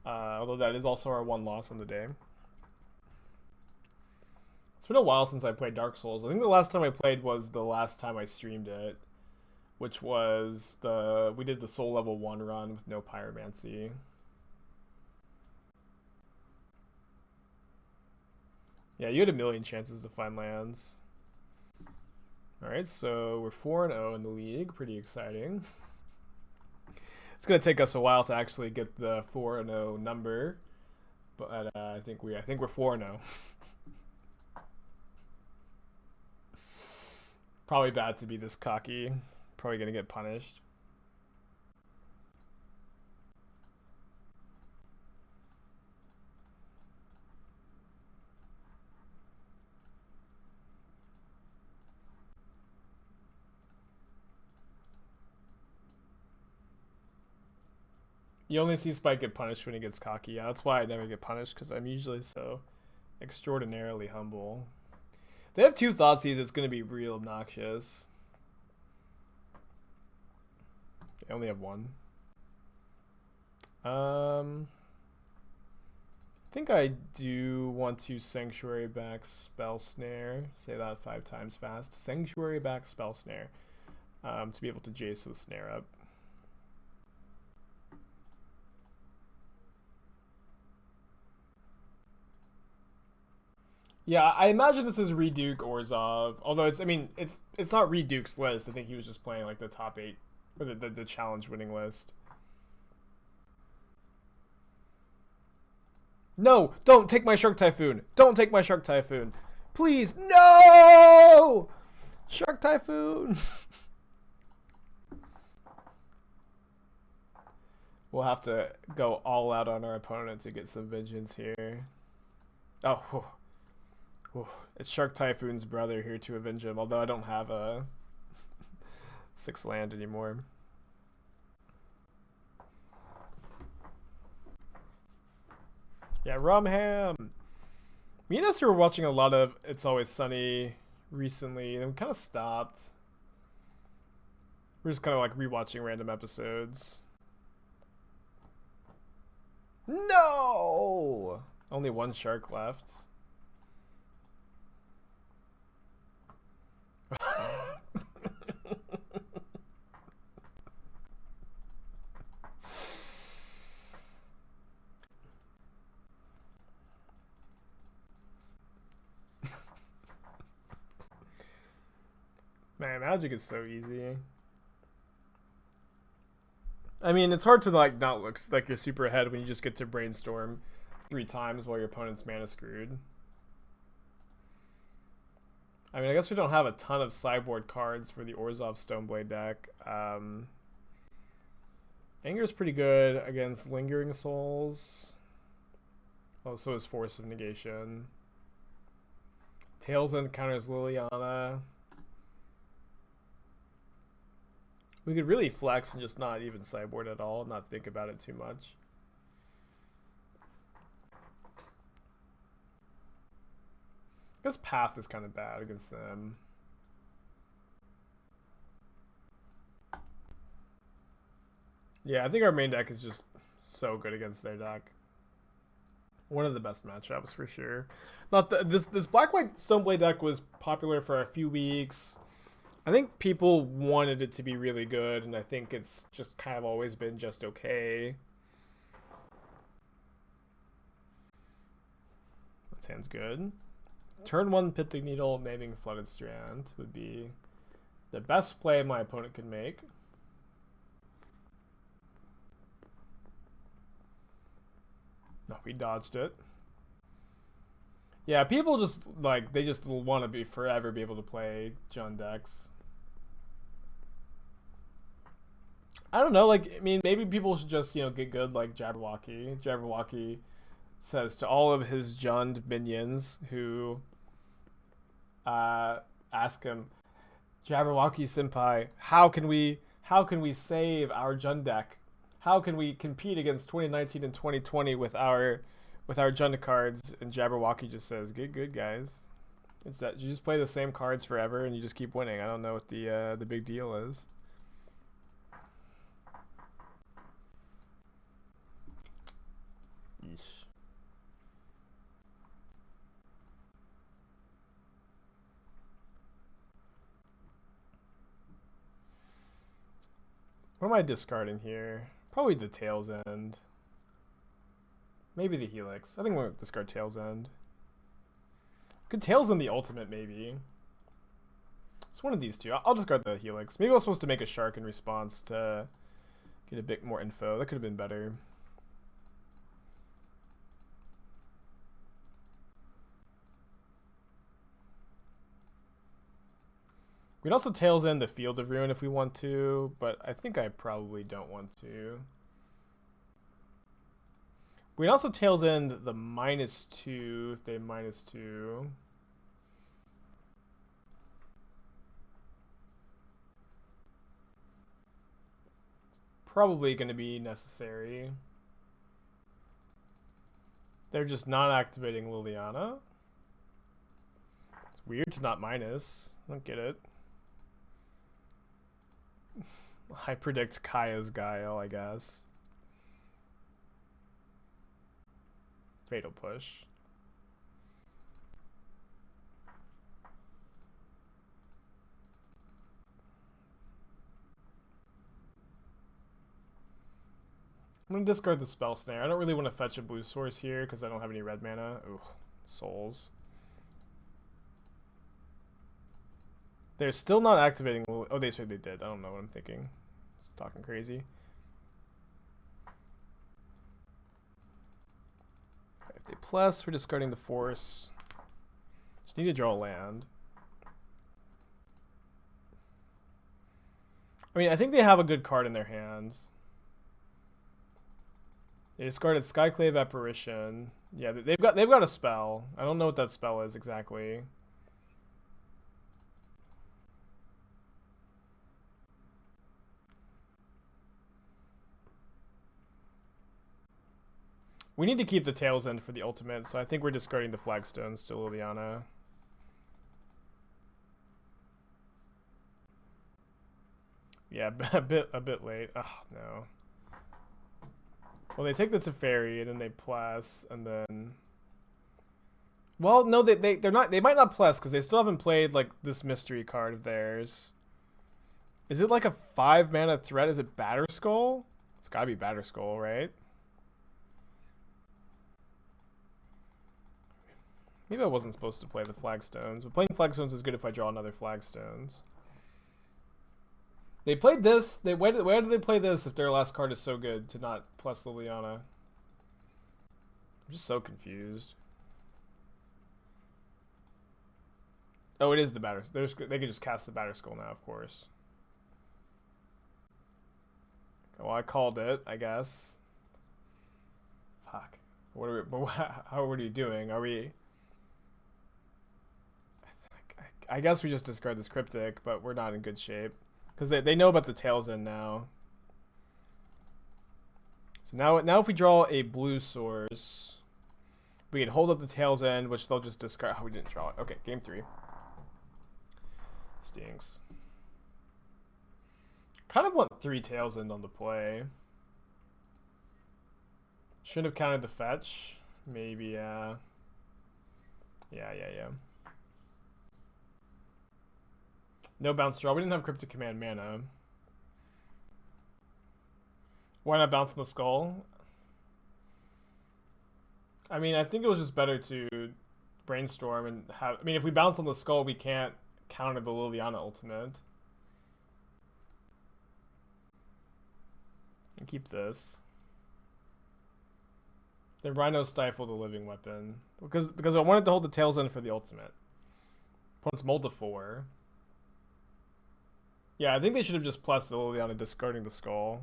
[SPEAKER 1] Although that is also our 1 loss on the day. It's been a while since I played Dark Souls. I think the last time I played was the last time I streamed it, which was we did the Soul Level 1 run with no Pyromancy. Yeah, you had a million chances to find lands. Alright, so we're 4-0 in the league. Pretty exciting. It's going to take us a while to actually get the 4-0 number, but I think we're 4-0. Probably bad to be this cocky. Probably going to get punished. You only see Spike get punished when he gets cocky. Yeah, that's why I never get punished, because I'm usually so extraordinarily humble. They have 2 Thoughtseize, it's going to be real obnoxious. They only have 1. I think I do want to Sanctuary back Spell Snare. Say that 5 times fast. Sanctuary back Spell Snare. To be able to Jace the Snare up. Yeah, I imagine this is Reduke Orzhov. Although it's not Reduke's list. I think he was just playing like the top 8 or the challenge winning list. No, don't take my Shark Typhoon. Don't take my Shark Typhoon. Please, no! Shark Typhoon. We'll have to go all out on our opponent to get some vengeance here. Oh. It's Shark Typhoon's brother here to avenge him, although I don't have a 6 land anymore. Yeah, Rumham! Me and Esther were watching a lot of It's Always Sunny recently, and we kind of stopped. We're just kind of like rewatching random episodes. No! Only 1 shark left. Man, Magic is so easy. I mean, it's hard to like not look like you're super ahead when you just get to brainstorm 3 times while your opponent's mana screwed. I mean, I guess we don't have a ton of sideboard cards for the Orzhov Stoneblade deck. Anger's pretty good against Lingering Souls. Oh, so is Force of Negation. Tails End counters Liliana. We could really flex and just not even sideboard at all, not think about it too much. This path is kind of bad against them. Yeah, I think our main deck is just so good against their deck. One of the best matchups for sure. Not this black-white Stoneblade deck was popular for a few weeks. I think people wanted it to be really good, and I think it's just kind of always been just okay. That hand's good. Turn 1 Pithing Needle, naming Flooded Strand would be the best play my opponent could make. No, we dodged it. Yeah, people just, like, they just want to be forever be able to play Jund decks. I don't know, like, I mean, maybe people should just, you know, get good like Jabberwocky. Jabberwocky says to all of his Jund minions who ask him, Jabberwocky Senpai, how can we save our Jund deck? How can we compete against 2019 and 2020 with our Jund cards? And Jabberwocky just says, "Get good, guys. It's that you just play the same cards forever and you just keep winning. I don't know what the big deal is." Yeesh. What am I discarding here? Probably the Tails End. Maybe the Helix. I think we'll discard Tails End. Could Tails End the ultimate, maybe. It's one of these two. I'll discard the Helix. Maybe I was supposed to make a Shark in response to get a bit more info. That could have been better. We'd also Tails End the Field of Ruin if we want to, but I think I probably don't want to. We'd also Tails End the -2 if they -2. Probably going to be necessary. They're just not activating Liliana. It's weird to not minus. I don't get it. I predict Kaya's Guile, I guess. Fatal Push. I'm going to discard the Spell Snare. I don't really want to fetch a blue source here because I don't have any red mana. Ooh, souls. They're still not activating. Oh, they said they did. I don't know what I'm thinking. Just talking crazy. If they plus, we're discarding the Force. Just need to draw a land. I mean, I think they have a good card in their hand. They discarded Skyclave Apparition. Yeah, they've got a spell. I don't know what that spell is exactly. We need to keep the Tails End for the ultimate, so I think we're discarding the Flagstones to Liliana. Yeah, a bit late. Oh no. Well, they take the Teferi and then they plus, and then. Well, no, they're not. They might not plus because they still haven't played like this mystery card of theirs. Is it like a 5-mana threat? Is it Batterskull? It's gotta be Batterskull, right? Maybe I wasn't supposed to play the Flagstones, but playing Flagstones is good if I draw another Flagstones. They played this. Why did they play this if their last card is so good to not plus Liliana? I'm just so confused. Oh, it is the Batter. They can just cast the Batterskull now, of course. Well, I called it, I guess. Fuck. What are we doing? Are we? I guess we just discard this Cryptic, but we're not in good shape. Because they know about the Tails End now. So now if we draw a blue source, we can hold up the Tails End, which they'll just discard. Oh, we didn't draw it. Okay, game 3. Stinks. Kind of want 3 Tails End on the play. Shouldn't have counted the fetch. Maybe, yeah. No bounce draw. We didn't have Cryptic Command mana. Why not bounce on the skull? I mean, I think it was just better to brainstorm and have... I mean, if we bounce on the skull, we can't counter the Liliana ultimate. And keep this. Then Rhino stifle the living weapon. Because I wanted to hold the Tails End for the ultimate. Opponent's mulled to 4. Yeah, I think they should have just plus the Liliana discarding the skull.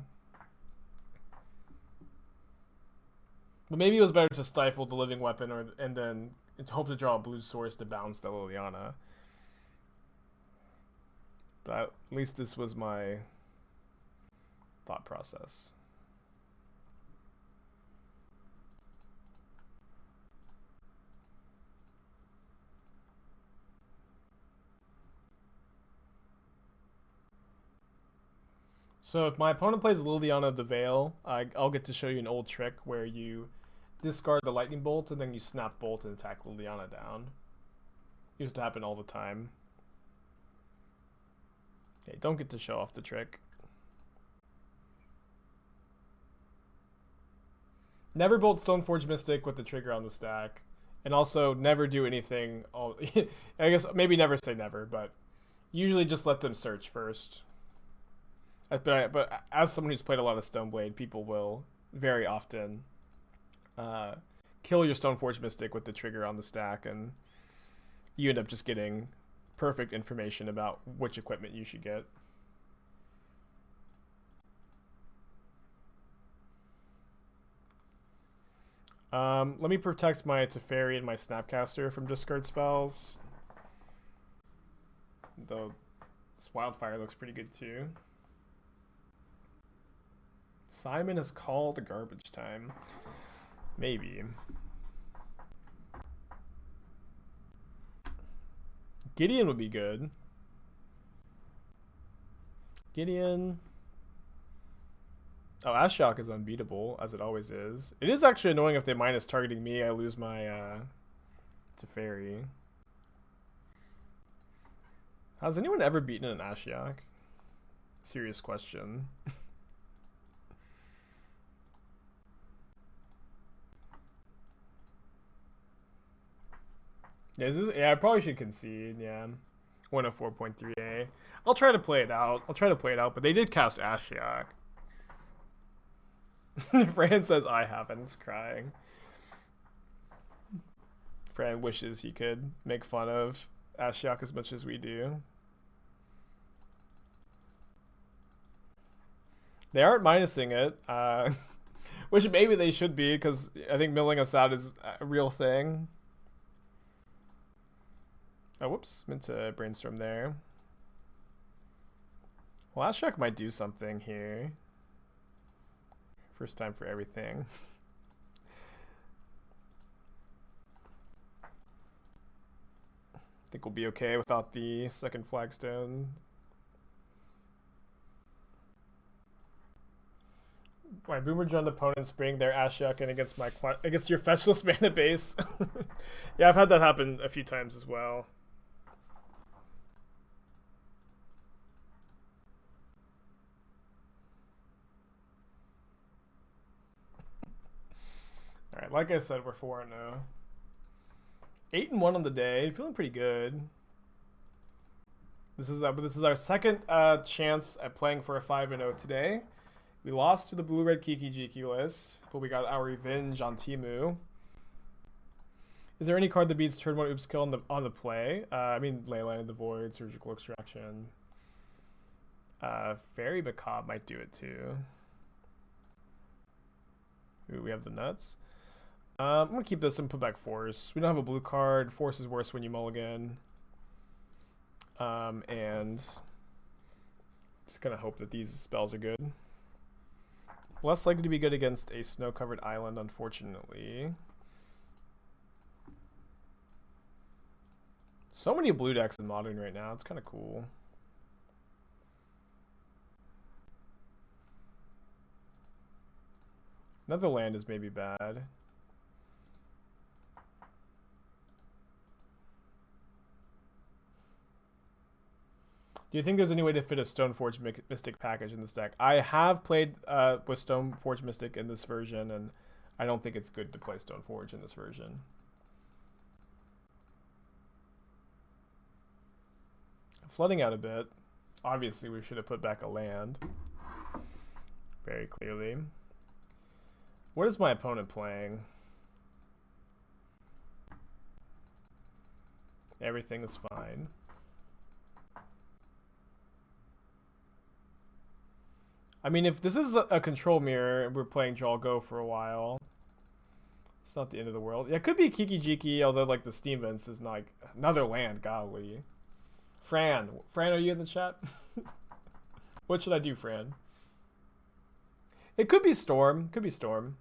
[SPEAKER 1] But maybe it was better to stifle the living weapon and then hope to draw a blue source to bounce the Liliana. But at least this was my thought process. So if my opponent plays Liliana the Veil, I'll get to show you an old trick where you discard the Lightning Bolt and then you Snap Bolt and attack Liliana down. Used to happen all the time. Okay, don't get to show off the trick. Never bolt Stoneforge Mystic with the trigger on the stack. And also never do anything. I guess maybe never say never, but usually just let them search first. But as someone who's played a lot of Stoneblade, people will very often kill your Stoneforge Mystic with the trigger on the stack, and you end up just getting perfect information about which equipment you should get. Let me protect my Teferi and my Snapcaster from discard spells. Though this Wildfire looks pretty good too. Simon has called garbage time. Maybe. Gideon would be good. Gideon. Oh, Ashiok is unbeatable, as it always is. It is actually annoying if they minus targeting me, I lose my Teferi. Has anyone ever beaten an Ashiok? Serious question. Yeah, I probably should concede, yeah. 104.3A. I'll try to play it out. But they did cast Ashiok. Fran says I haven't, crying. Fran wishes he could make fun of Ashiok as much as we do. They aren't minusing it, which maybe they should be, because I think milling us out is a real thing. Oh, whoops. Meant to brainstorm there. Well, Ashiok might do something here. First time for everything. I think we'll be okay without the second flagstone. My Boomer Jund opponents bring their Ashiok in against your fetchless mana base. Yeah, I've had that happen a few times as well. Alright, like I said, we're 4-0. 8-1 on the day, feeling pretty good. This is our second chance at playing for a 5-0 today. We lost to the blue-red Kiki Jiki list, but we got our revenge on Timu. Is there any card that beats turn 1 oops kill on the play? I mean, Leyline of the Void, Surgical Extraction. Fairy Macabre might do it too. Ooh, we have the nuts. I'm going to keep this and put back Force. We don't have a blue card. Force is worse when you mulligan. And just gonna hope that these spells are good. Less likely to be good against a snow-covered island, unfortunately. So many blue decks in Modern right now. It's kind of cool. Another land is maybe bad. Do you think there's any way to fit a Stoneforge Mystic package in this deck? I have played with Stoneforge Mystic in this version, and I don't think it's good to play Stoneforge in this version. Flooding out a bit. Obviously, we should have put back a land. Very clearly. What is my opponent playing? Everything is fine. I mean, if this is a control mirror and we're playing Draw Go for a while, it's not the end of the world. Yeah, it could be Kiki Jiki, although like the Steam Vents is not like another land, golly. Fran, are you in the chat? What should I do, Fran? It could be Storm. Could be Storm.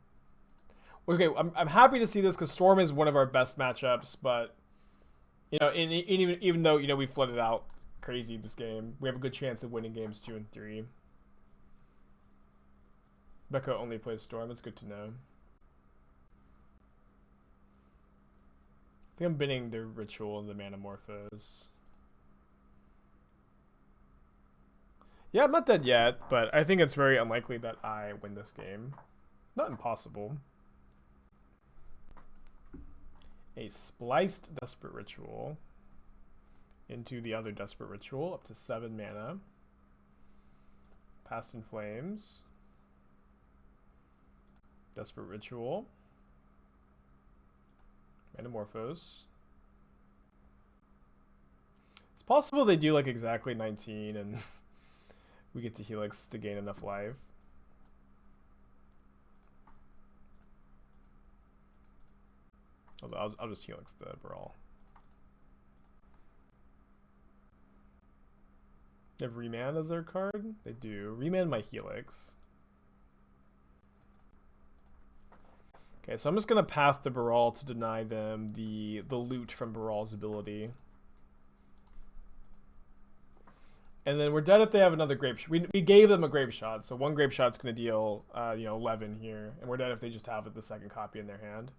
[SPEAKER 1] Okay, I'm happy to see this because Storm is one of our best matchups, but you know, even though we flooded out crazy this game, we have a good chance of winning games 2 and 3. Becca only plays Storm. It's good to know. I think I'm binning the Ritual and the Manamorphose. Yeah, I'm not dead yet, but I think it's very unlikely that I win this game. Not impossible. A Spliced Desperate Ritual into the other Desperate Ritual, up to 7 mana. Past in Flames. Desperate Ritual. Manamorphose. It's possible they do like exactly 19 and we get to Helix to gain enough life. Although I'll just Helix the Brawl. They have Remand as their card? They do. Remand my Helix. Okay, so I'm just gonna path the Brawl to deny them the loot from Baral's ability. And then we're dead if they have another Grape Shot. We gave them a Grape Shot, so one Grape Shot's gonna deal 11 here, and we're dead if they just have the second copy in their hand.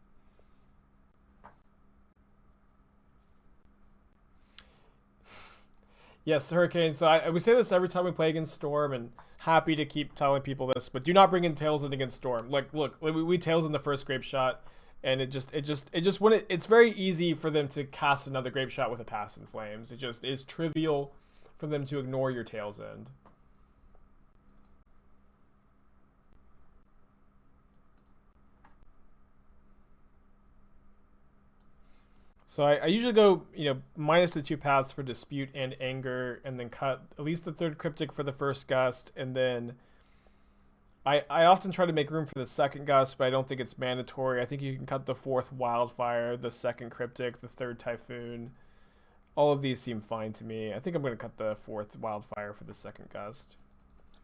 [SPEAKER 1] Yes, Hurricane. So we say this every time we play against Storm, and happy to keep telling people this, but do not bring in Tails in against Storm. Like, look, we Tails in the first Grape Shot, and it's very easy for them to cast another Grape Shot with a Pass in Flames. It just is trivial for them to ignore your Tails End. So I usually go, minus the 2 paths for Dispute and Anger, and then cut at least the 3rd Cryptic for the first Gust, and then I often try to make room for the 2nd Gust, but I don't think it's mandatory. I think you can cut the 4th Wildfire, the 2nd Cryptic, the 3rd Typhoon. All of these seem fine to me. I think I'm going to cut the 4th Wildfire for the 2nd Gust.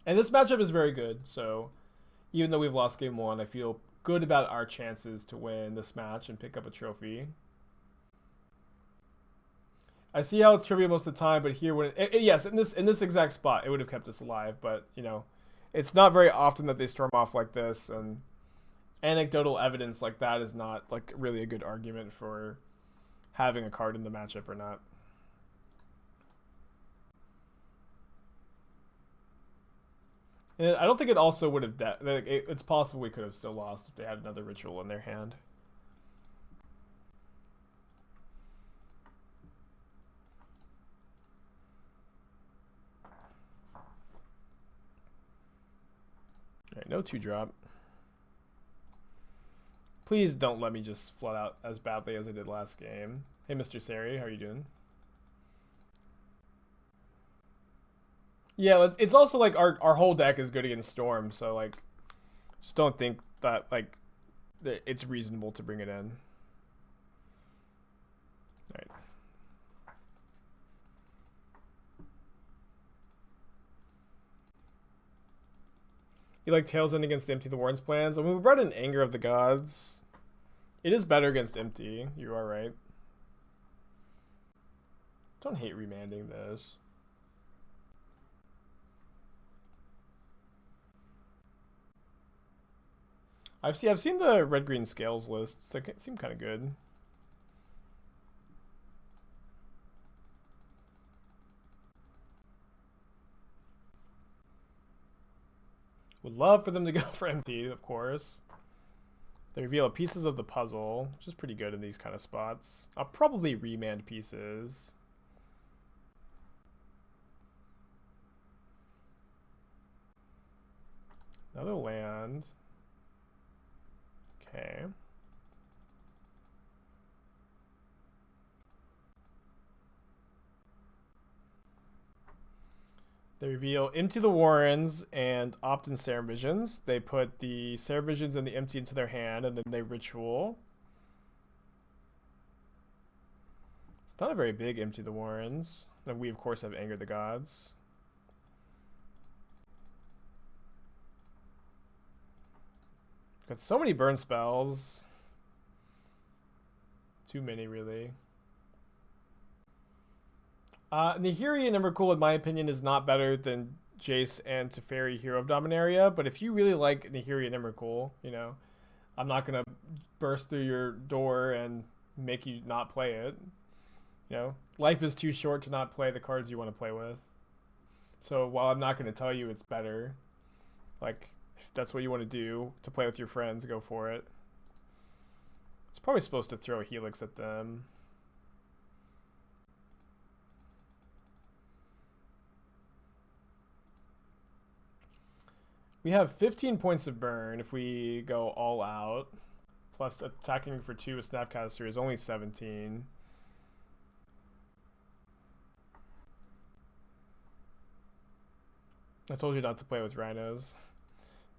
[SPEAKER 1] And this matchup is very good, so even though we've lost game 1, I feel good about our chances to win this match and pick up a trophy. I see how it's trivial most of the time, but here, yes, in this exact spot, it would have kept us alive. But it's not very often that they storm off like this, and anecdotal evidence like that is not like really a good argument for having a card in the matchup or not. And I don't think it also would have. It's possible we could have still lost if they had another Ritual in their hand. Alright, no 2-drop. Please don't let me just flood out as badly as I did last game. Hey, Mr. Sari, how are you doing? Yeah, it's also like our whole deck is good against Storm, so like, just don't think that like it's reasonable to bring it in. Alright. You like Tails End against the Empty the Warrens plans? I mean, we brought in Anger of the Gods. It is better against Empty. You are right. Don't hate remanding this. I've seen the red-green scales lists. They seem kind of good. Would love for them to go for Empty, of course. They reveal pieces of the puzzle, which is pretty good in these kind of spots. I'll probably remand pieces. Another land. Okay. They reveal Into the Warrens and opt in Sarah Visions. They put the Sarah Visions and the Empty into their hand, and then they ritual. It's not a very big Empty the Warrens. And we, of course, have Anger the Gods. Got so many burn spells. Too many, really. Nahiri and Emrakul, in my opinion, is not better than Jace and Teferi, Hero of Dominaria. But if you really like Nahiri and Emrakul, you know, I'm not going to burst through your door and make you not play it. You know, life is too short to not play the cards you want to play with. So while I'm not going to tell you it's better, like, if that's what you want to do to play with your friends, go for it. It's probably supposed to throw a Helix at them. We have 15 points of burn if we go all out. Plus attacking for 2 with Snapcaster is only 17. I told you not to play with rhinos.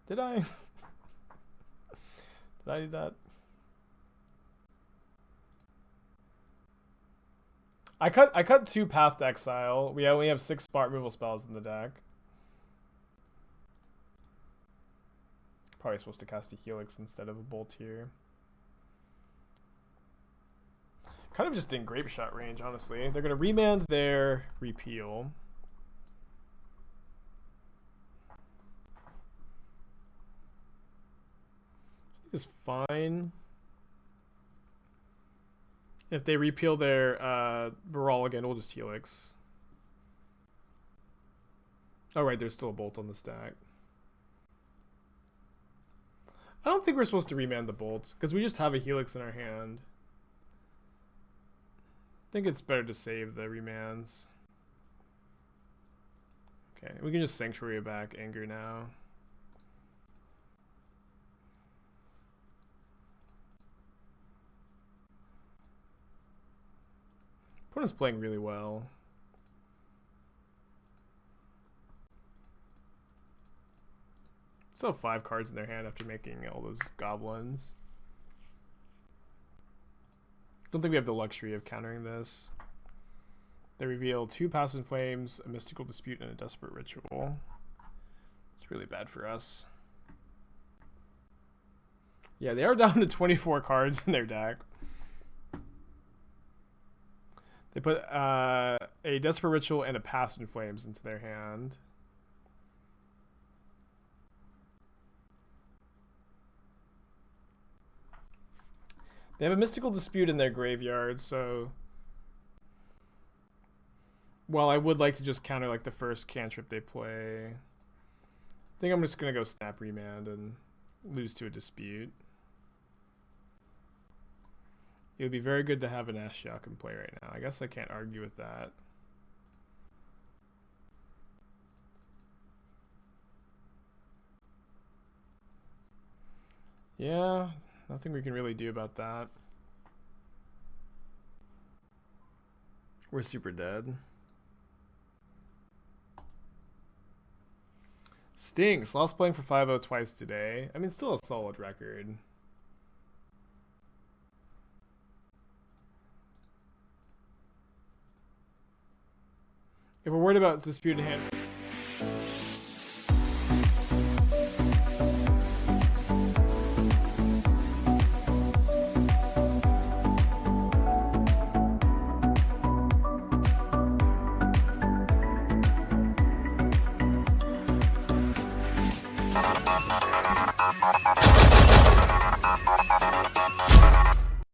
[SPEAKER 1] Did I? Did I do that? I cut 2 Path to Exile. We only have 6 spot removal spells in the deck. Probably supposed to cast a Helix instead of a Bolt here. Kind of just in Grape Shot range, honestly. They're going to remand their repeal. Is fine. If they repeal their Baral again, we'll just Helix. Oh, right, there's still a Bolt on the stack. I don't think we're supposed to remand the Bolt, because we just have a Helix in our hand. I think it's better to save the remands. Okay, we can just Sanctuary back Anger now. Opponent's playing really well. Still have 5 cards in their hand after making all those goblins. Don't think we have the luxury of countering this. They reveal 2 Passive Flames, a Mystical Dispute, and a Desperate Ritual. It's really bad for us. Yeah, they are down to 24 cards in their deck. They put a Desperate Ritual and a Passive Flames into their hand. They have a Mystical Dispute in their graveyard, so while I would like to just counter like the first cantrip they play, I think I'm just going to go Snap Remand and lose to a Dispute. It would be very good to have an Ashiok in play right now. I guess I can't argue with that. Yeah, nothing we can really do about that. We're super dead. Stinks. Lost playing for 5-0 twice today. I mean, still a solid record. If we're worried about disputed hand...